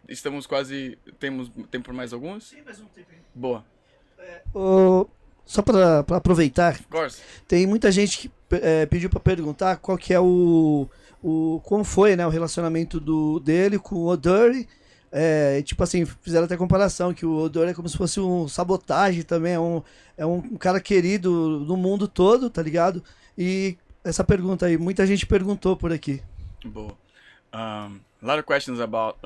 Estamos quase... Temos tempo para mais alguns? Sim, mais um tempo. Boa. Só para aproveitar, Of course. tem muita gente que pediu para perguntar qual que é como foi, né, o relacionamento dele com o O'Dory. Tipo assim, fizeram até comparação que o O'Dory é como se fosse um sabotagem também, é um cara querido no mundo todo, tá ligado? E essa pergunta aí, muita gente perguntou por aqui. Boa. A lot of questions about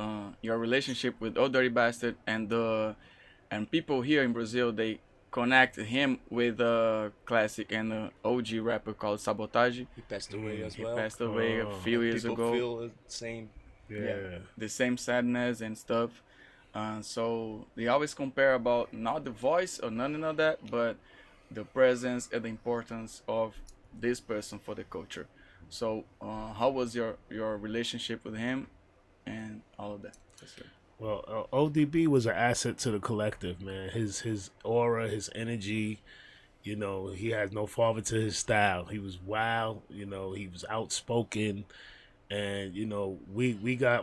your relationship with Old Dirty Bastard and people here in Brazil, they connect him with a classic and OG rapper called Sabotage. He passed away as well. He passed away a few years People ago. feel the same. Yeah, the same sadness and stuff. So they always compare about not the voice or none of that, but the presence and the importance of this person for the culture. So how was your relationship with him and all of that? Well, ODB was an asset to the collective, man. His aura, his energy, you know, he has no father to his style. He was wild, you know, he was outspoken, and you know, we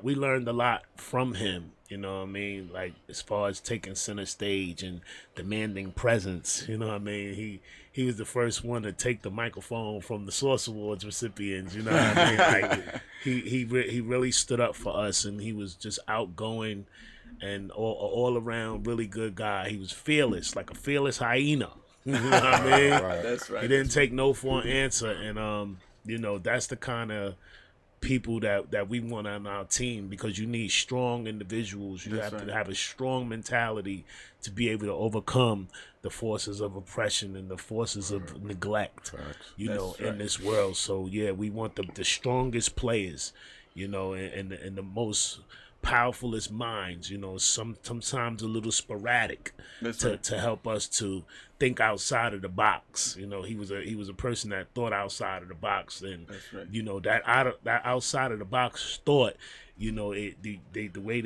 learned a lot from him, you know what I mean? Like as far as taking center stage and demanding presence, you know what I mean? He was the first one to take the microphone from the Source Awards recipients, you know what I mean? Like he really stood up for us, and he was just outgoing and all around really good guy. He was fearless, like a fearless hyena. You know what I mean? Right. That's right. He didn't take no for an answer, and you know, that's the kind of people that we want on our team, because you need strong individuals. You have to have a strong mentality to be able to overcome the forces of oppression and the forces of neglect, you know, in this world. So yeah, we want the strongest players, you know, and the most powerfulest minds, you know, sometimes a little sporadic to help us to think outside of the box. You know, he was a person that thought outside of the box, and you know, that outside of the box thought, you know, the way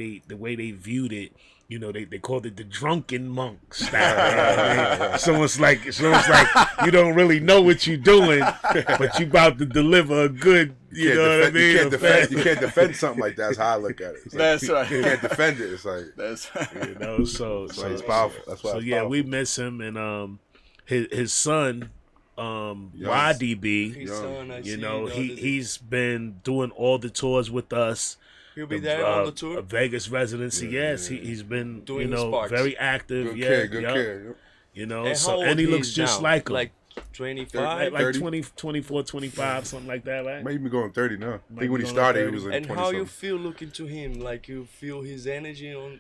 they viewed it, you know, they called it the drunken monk style. So it's like you don't really know what you're doing, but you about to deliver a good, you know what I mean? You can't defend something like that. That's how I look at it. It's like, That's right. You can't defend it. It's like That's right. You know, so it's powerful. That's why. So it's yeah, powerful. we miss him, and his son, YDB, His son, I you see know, the other day. he's been doing all the tours with us. He'll be there on the tour. Vegas residency, yes. He's been, Doing you know, his parts. very active. Good Yeah, kid, good yeah. kid. You know, And so how old and he he looks is just now? like him. Like 25? Like 30? 20, 24, 25, something like that, right? Maybe going 30 now. I Might think when be he going started, 30. he was in And 20 how you something. feel looking to him? Like you feel his energy on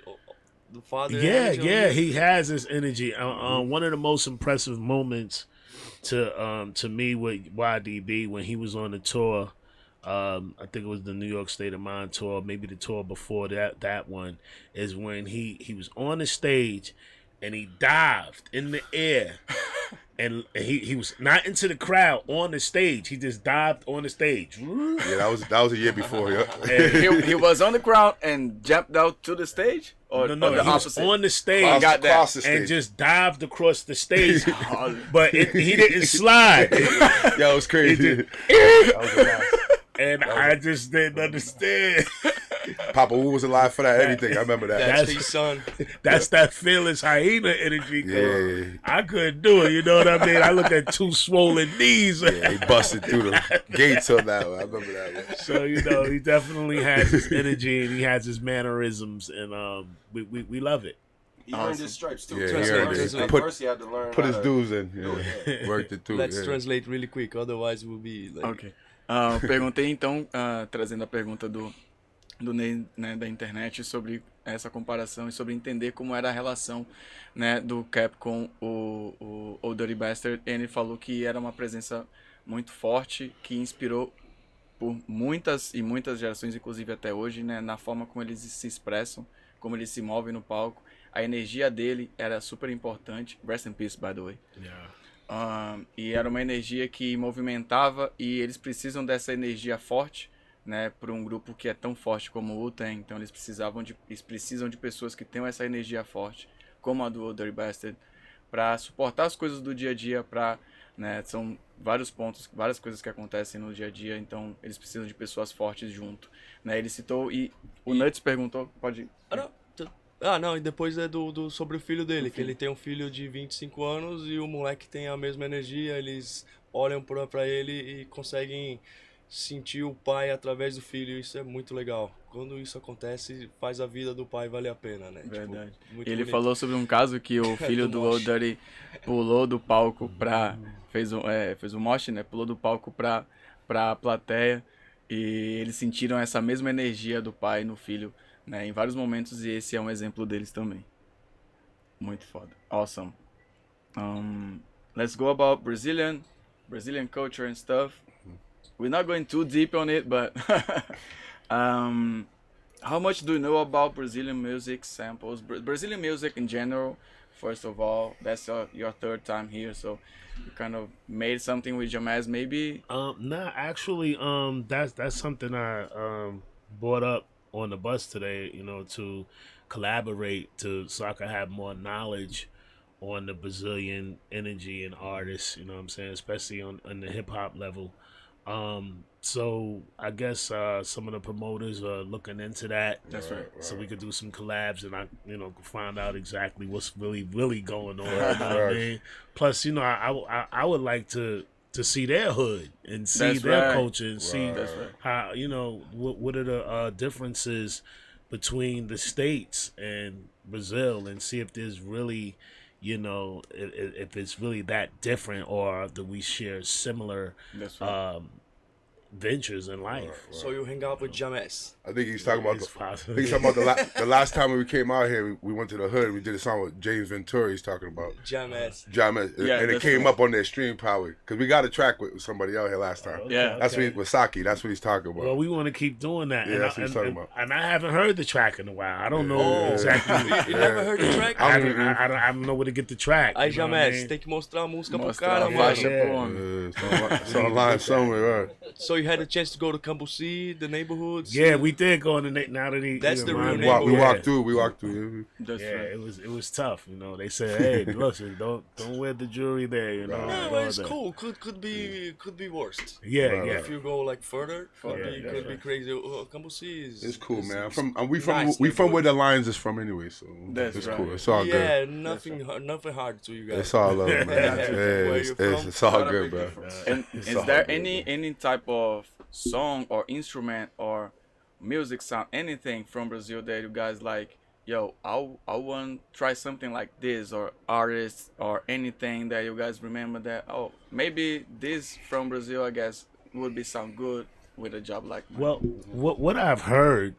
the father? Yeah, energy on yeah, you? he has this energy. One of the most impressive moments to me with YDB when he was on the tour, I think it was the New York State of Mind tour, maybe the tour before that one, is when he was on the stage and he dived in the air. And he was not into the crowd, on the stage. He just dived on the stage. Yeah, that was a year before. Yeah. And he was on the ground and jumped out to the stage? Or No, the he was opposite? on the stage. I got that. Across the stage. And just dived across the stage. But he didn't slide. Yeah, it was crazy. And I just didn't understand. Papa Wu was alive for that. Everything. I remember that. That's his son. That's that fearless hyena energy. Yeah. I couldn't do it. You know what I mean? I looked at two swollen knees. Yeah, he busted through the gates on that one. I remember that one. So, you know, he definitely has his energy and he has his mannerisms, and we love it. He earned his stripes too. Yeah, he Translate, earned it. translate. First he had to learn Put how his to- dues in. Yeah. Worked it too. Let's Yeah. translate really quick, otherwise we'll be like... Ok. Perguntei então, trazendo a pergunta do Ney, né, da internet, sobre essa comparação e sobre entender como era a relação, né, do Cap com o Old Dirty Bastard. Ele falou que era uma presença muito forte, que inspirou por muitas e muitas gerações, inclusive até hoje, né, na forma como eles se expressam como ele se move no palco. A energia dele era super importante. Rest in peace, by the way. Yeah. E era uma energia que movimentava, e eles precisam dessa energia forte, né, para um grupo que é tão forte como o Wu-Tang. Então eles precisam de pessoas que tenham essa energia forte, como a do Dirty Bastard, para suportar as coisas do dia a dia, né, são vários pontos, várias coisas que acontecem no dia a dia, então eles precisam de pessoas fortes junto, né? Ele citou, e o Nuts perguntou, pode... Não, e depois sobre o filho dele, que ele tem um filho de 25 anos e o moleque tem a mesma energia, eles olham pra ele e conseguem sentir o pai através do filho, isso é muito legal. Quando isso acontece, faz a vida do pai valer a pena, né? Verdade. Muito Ele bonito. falou sobre um caso que o filho do Old Dirty pulou do palco fez um mosh, né? Pulou do palco pra plateia, e eles sentiram essa mesma energia do pai no filho, né, em vários momentos, e esse é um exemplo deles também. Muito foda. Awesome. Let's go about Brazilian culture and stuff. We're not going too deep on it, but how much do you know about Brazilian music samples? Brazilian music in general, first of all. That's your third time here, so you kind of made something with Jamaz, maybe? Nah, actually, that's something I brought up on the bus today, you know, to collaborate so I can have more knowledge on the Brazilian energy and artists, you know what I'm saying, especially on the hip hop level. So I guess some of the promoters are looking into that. That's right. So we could do some collabs, and I, you know, find out exactly what's really going on. You know what I mean? Plus, you know, I would like to see their hood and see That's their right. culture and see That's right. how, you know, what are the differences between the States and Brazil, and see if there's really, you know, if it's really that different, or do we share similar That's right. ventures in life. So you hang out with Jamaz. I think he's talking about It's possible. I think he's talking about the last time we came out here. We went to the hood. We did a song with James Ventura. He's talking about Jamaz. Yeah, and it that's came right. up on their stream probably because we got a track with somebody out here last time. Yeah. That's what with Saki. That's what he's talking about. Well, we want to keep doing that. Yeah, and that's what he's talking about. And I haven't heard the track in a while. I don't know Oh. exactly. You never heard the track? I don't know where to get the track. Aí, you know what I Jamaz, mean? tem que mostrar a música pro Mostrar cara, a mano. faixa Yeah. pro homem. It's online somewhere, right? So you had a chance to go to Cambuci, the neighborhoods? Yeah, we did go on the now that he. That's the real We neighborhood. walked through. We walked through. That's Yeah, right. it was tough. You know, they said, "Hey, listen, don't wear the jewelry there." You know, No, and but all it's that. cool. Could be worse. Yeah, Right, yeah. If you go like further, could that's be crazy. Cambuci is. It's cool, is- man. is We from nice we from neighborhood. where the Lions is from anyway, so That's it's right. cool. It's all good. Yeah, nothing hard to you guys. It's all love, man. Where Yeah, you from? it's all Not a good, big bro. difference. And It's is all there good, any type of song or instrument or music sound, anything from Brazil that you guys like? Yo, I want to try something like this, or artists, or anything that you guys remember that, oh, maybe this from Brazil, I guess, would be sound good with a job like mine. Well, what I've heard,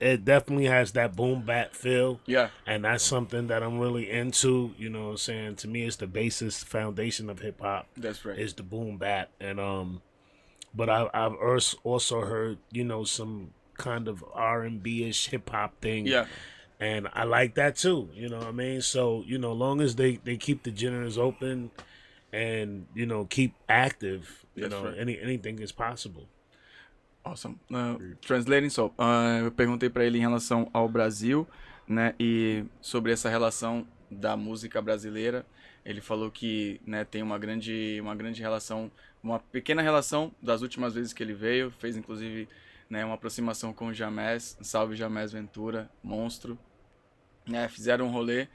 it definitely has that boom bap feel. Yeah. And that's something that I'm really into. You know what I'm saying? To me, it's the basis, foundation of hip hop. That's right. Is the boom bap, and but I've also heard, you know, some kind of R&B-ish hip hop thing. Yeah. And I like that too. You know what I mean? So, you know, long as they keep the genres open and, you know, keep active, you That's know, right. anything is possible. Awesome. Translating, so, eu perguntei para ele em relação ao Brasil, né, e sobre essa relação da música brasileira. Ele falou que, né, tem uma grande relação, uma pequena relação das últimas vezes que ele veio, fez inclusive, né, uma aproximação com o Jamaz, salve Jamaz Ventura, monstro, né, fizeram um rolê.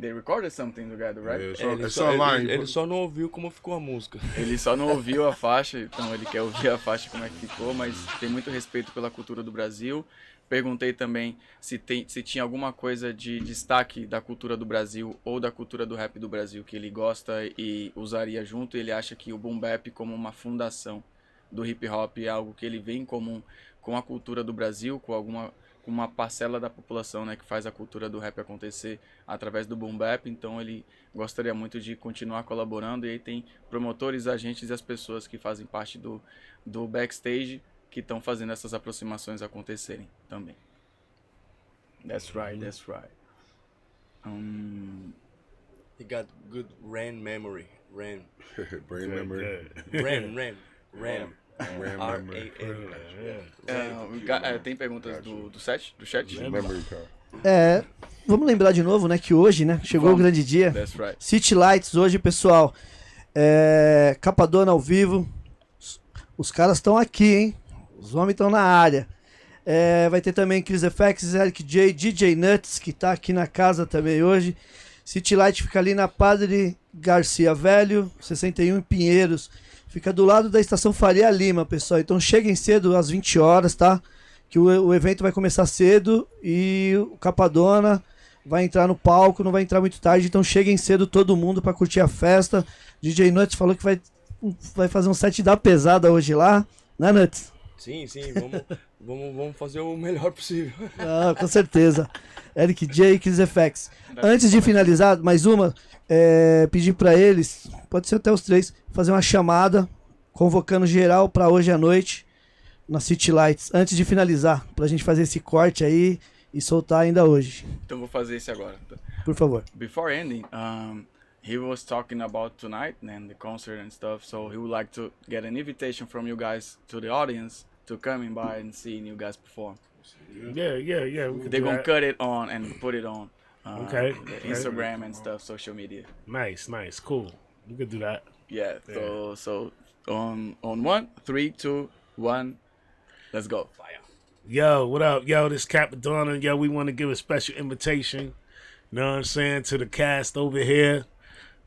They recorded something together, right? It's online. Ele só não ouviu como ficou a música. Ele só não ouviu a faixa, então ele quer ouvir a faixa como é que ficou, mas tem muito respeito pela cultura do Brasil. Perguntei também se tinha alguma coisa de destaque da cultura do Brasil ou da cultura do rap do Brasil que ele gosta e usaria junto. Ele acha que o boom bap como uma fundação do hip hop é algo que ele vê em comum com a cultura do Brasil, com uma parcela da população, né, que faz a cultura do rap acontecer através do boom bap. Então ele gostaria muito de continuar colaborando, e aí tem promotores, agentes e as pessoas que fazem parte do backstage que estão fazendo essas aproximações acontecerem também. That's right. That's right. He got good RAM memory. RAM. Brain memory. RAM. RAM memory. Tem perguntas do chat? Memory card. Vamos lembrar de novo, né, que hoje, né, chegou o grande dia. That's right. City Lights hoje, pessoal. Cappadonna ao vivo. Os caras estão aqui, hein? Os homens estão na área. Vai ter também Chris FX, Eric J, DJ Nuts, que tá aqui na casa também hoje. City Light fica ali na Padre Garcia Velho, 61 em Pinheiros. Fica do lado da estação Faria Lima, pessoal. Então cheguem cedo às 20 horas, tá? Que o evento vai começar cedo e o Cappadonna vai entrar no palco, não vai entrar muito tarde. Então cheguem cedo todo mundo pra curtir a festa. DJ Nuts falou que vai fazer um set da pesada hoje lá, né, Nuts? Sim, vamos fazer o melhor possível. Com certeza. Eric J, Chris FX. Antes de finalizar, mais uma, pedir pra eles, pode ser até os três, fazer uma chamada, convocando geral pra hoje à noite, na City Lights, antes de finalizar, pra gente fazer esse corte aí e soltar ainda hoje. Então vou fazer isso agora. Por favor. Before ending, he was talking about tonight and the concert and stuff, so he would like to get an invitation from you guys to the audience to coming by and seeing you guys perform. Yeah. They're gonna cut it on and put it on Okay. the Instagram and stuff, social media. Nice, cool. We could do that. Yeah. So on 1, 3, 2, 1, let's go. Yo, what up? Yo, this Cappadonna. Yo, we want to give a special invitation, you know what I'm saying, to the cast over here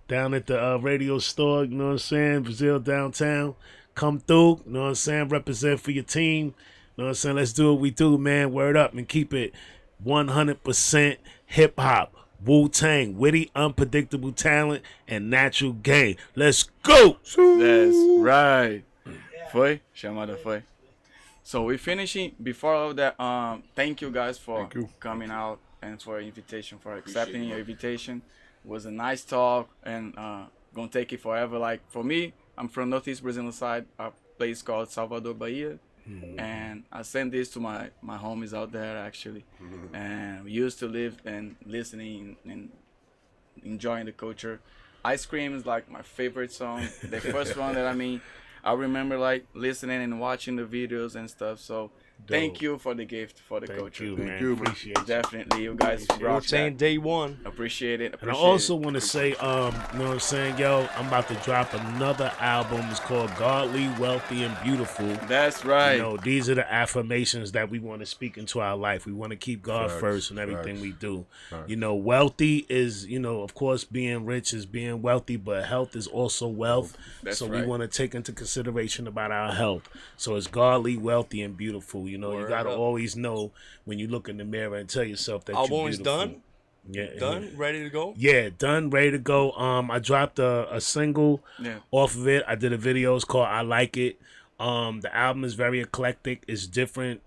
down at the radio store, you know what I'm saying, Brazil downtown. Come through, you know what I'm saying, represent for your team. You know what I'm saying? Let's do what we do, man. Word up and keep it 100% hip-hop. Wu-Tang, witty, unpredictable talent, and natural game. Let's go! That's right. Foi? Chamada foi. So we're finishing. Before all of that, thank you guys for coming out and for invitation, for accepting your invitation. It was a nice talk and gonna take it forever. Like for me, I'm from Northeast Brazilian side, a place called Salvador, Bahia. And I sent this to my homies out there actually. And we used to live and listening and enjoying the culture. Ice Cream is like my favorite song. The first one that I remember like listening and watching the videos and stuff. So thank you for the gift for the culture. Thank you, man. Appreciate you. Definitely, you guys rock saying that. day one. Appreciate it. And I also want to say, you know what I'm saying, yo, I'm about to drop another album. It's called Godly, Wealthy, and Beautiful. That's right. You know, these are the affirmations that we want to speak into our life. We want to keep God first in everything we do. You know, wealthy is, you know, of course, being rich is being wealthy, but health is also wealth. That's so right. we want to take into consideration about our health. So it's godly, wealthy, and beautiful. You know, you got to always know when you look in the mirror and tell yourself that you're beautiful. Album is done? Yeah. Done? Ready to go? Yeah, done, ready to go. I dropped a single off of it. I did a video. It's called I Like It. The album is very eclectic. It's different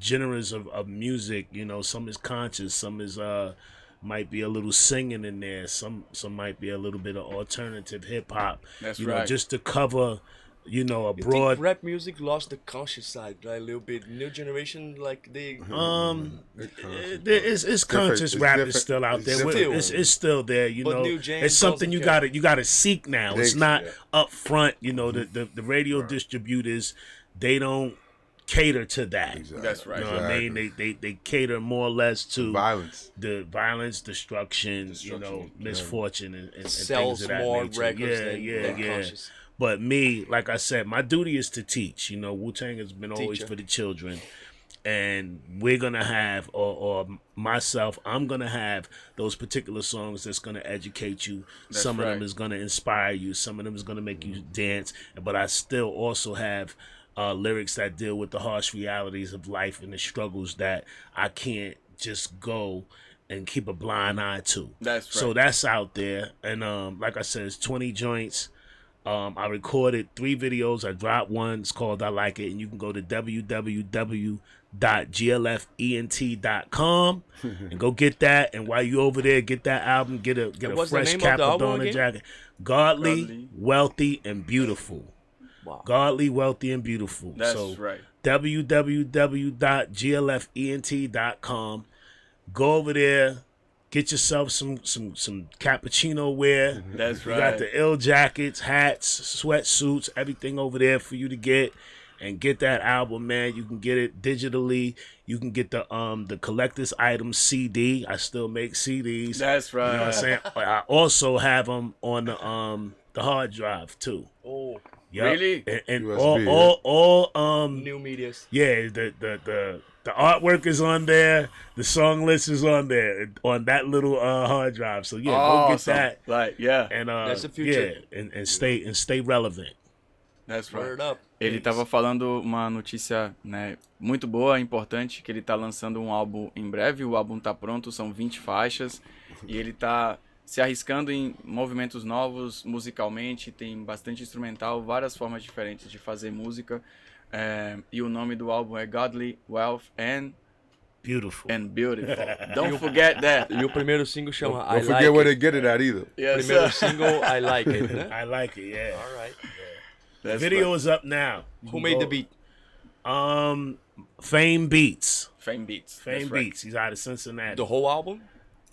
genres of music. You know, some is conscious, some is might be a little singing in there. Some might be a little bit of alternative hip hop. That's you right. know, just to cover, you know, a You broad. think rap music lost the conscious side, right? A little bit. New generation, like they. It's conscious rap is still out there. It's still there, you know. It's something you gotta seek now. It's not up front, you know. The radio distributors, they don't cater to that. That's right. You know what I mean? They cater more or less to Violence. the violence, destruction, you know, misfortune and things Sells of that more nature. records than Yeah. conscious. But me, like I said, my duty is to teach. You know, Wu-Tang has been always for the children. And we're going to have, or myself, I'm going to have those particular songs that's going to educate you. Some of them is going to inspire you. Some of them is going to make you dance. But I still also have lyrics that deal with the harsh realities of life and the struggles that I can't just go and keep a blind eye to. That's right. So that's out there. And like I said, it's 20 joints. I recorded 3 videos. I dropped one. It's called I Like It. And you can go to www.glfent.com and go get that. And while you over there, get that album. Get a what's fresh the name of the album Cappadonna again? jacket. Godly, wealthy, and beautiful. Wow. Godly, wealthy, and beautiful. That's so right. www.glfent.com. Go over there. Get yourself some cappuccino wear. That's We right. got the ill jackets, hats, sweatsuits, everything over there for you to get. And get that album, man. You can get it digitally. You can get the collector's item CD. I still make CDs. That's right. You know what I'm saying? I also have them on the hard drive too. Oh, Yup. Really? And USB, all new medias. yeah, the artwork is on there. The song list is on there on that little hard drive. So yeah, go get Awesome. that. Like, yeah. And That's the future. Yeah, and stay relevant. That's right. Word up. Ele estava falando uma notícia, né, muito boa, importante, que ele está lançando um álbum em breve. O álbum está pronto, são 20 faixas. E ele está se arriscando em movimentos novos musicalmente. Tem bastante instrumental, várias formas diferentes de fazer música. E o nome do álbum é Godly, Wealth and Beautiful. Beautiful. Don't forget that. E o primeiro single chama I Don't Like forget where It. they get it at either. Yes, Primeiro sir. single, I Like It, né? I like it, yeah. All right. That's Video right. is up now. You Who can made go- the beat? Fame Beats. Fame Beats. Fame That's right. Beats. He's out of Cincinnati. The whole album?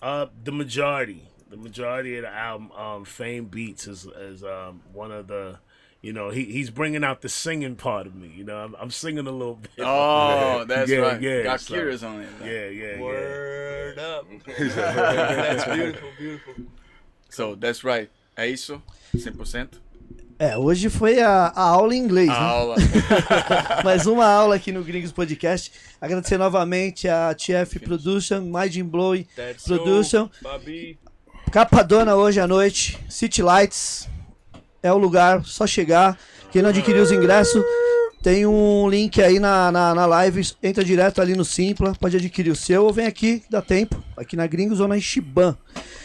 The majority of the album, Fame Beats is one of the, you know, he's bringing out the singing part of me. You know, I'm singing a little bit. Oh, that's Yeah, right. yeah, Got so- curious on it. Yeah. Word up. That's beautiful, beautiful. So, that's right. É isso? 100%? Hoje foi a aula em inglês, A né? aula. Mais uma aula aqui no Gringos Podcast. Agradecer novamente a TF Production, Mind Blowing That's Production. so, Babi. Capadonna hoje à noite, City Lights é o lugar, só chegar. Quem não adquiriu os ingressos, tem um link aí na live, entra direto ali no Simpla, pode adquirir o seu ou vem aqui, dá tempo, aqui na Gringos ou na Shiban.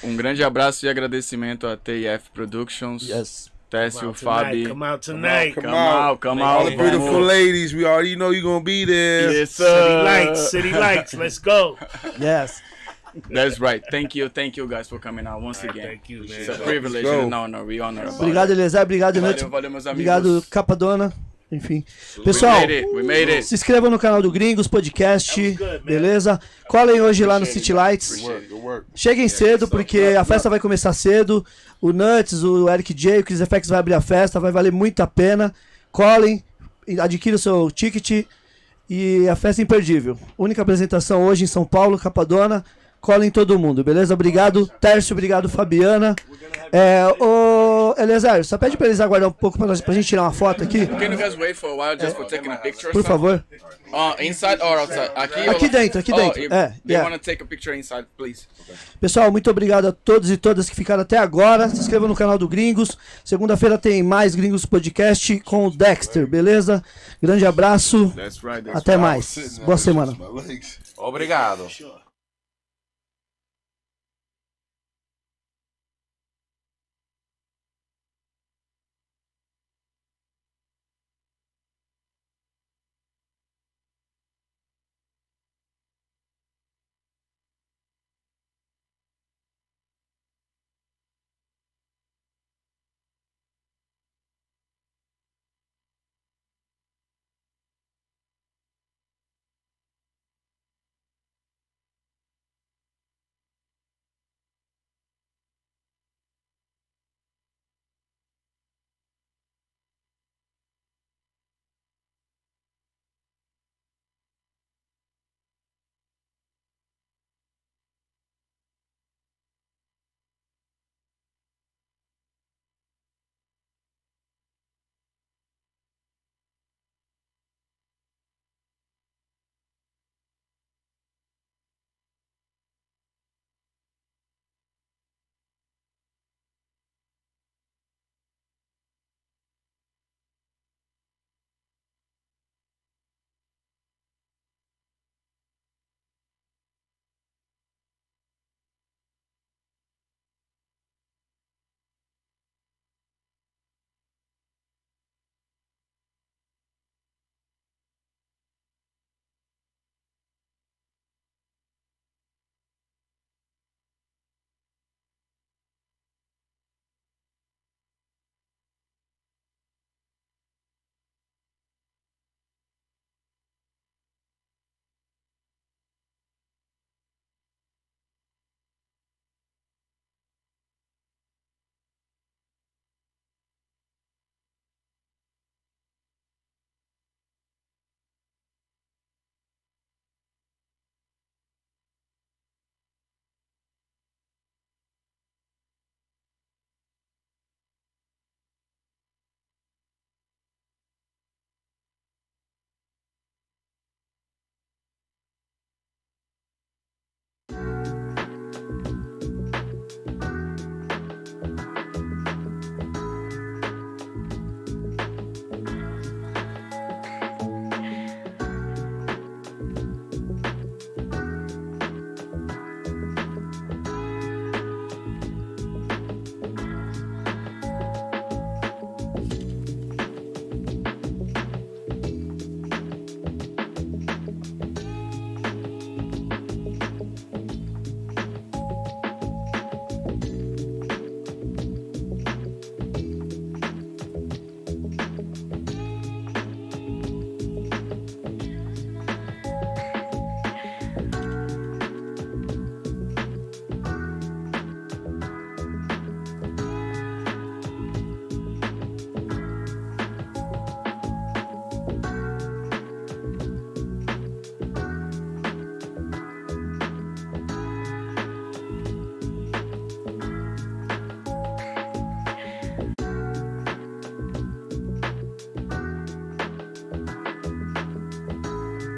Um grande abraço e agradecimento a TF Productions. Yes. Técio, Fabi. Come out tonight. Come out. All the beautiful Vamos. ladies, we already know you're gonna be there. Yes, City lights. Let's go. Yes. That's right. Thank you guys for coming out once again. Thank you, man. It's a privilege Let's go. and an honor. We honor about Obrigado, it. Eliezer, obrigado, Neto. Valeu, meus amigos. Obrigado, Capadonna. Enfim. Pessoal, We made it. se inscrevam no canal do Gringos Podcast, beleza? Colhem hoje lá no City Lights. Good work. Cheguem cedo, porque a festa vai começar cedo. O Nuts, o Eric J, o Chris FX vai abrir a festa, vai valer muito a pena. Colhem, adquira o seu ticket e a festa é imperdível. Única apresentação hoje em São Paulo, Capadonna. Colhem todo mundo, beleza? Obrigado, Tércio, obrigado, Fabiana. Ô, Eliezer, só pede pra eles aguardar um pouco pra gente tirar uma foto aqui, Can you guys wait for a while just for taking a picture? por favor. Inside or outside? Aqui dentro, aqui dentro. You, É, they yeah. want to take a picture inside, please. Pessoal, muito obrigado a todos e todas que ficaram até agora. Se inscrevam no canal do Gringos. Segunda-feira tem mais Gringos Podcast com o Dexter, beleza? Grande abraço. That's right. Até mais. Boa semana. My legs. Obrigado. Sure.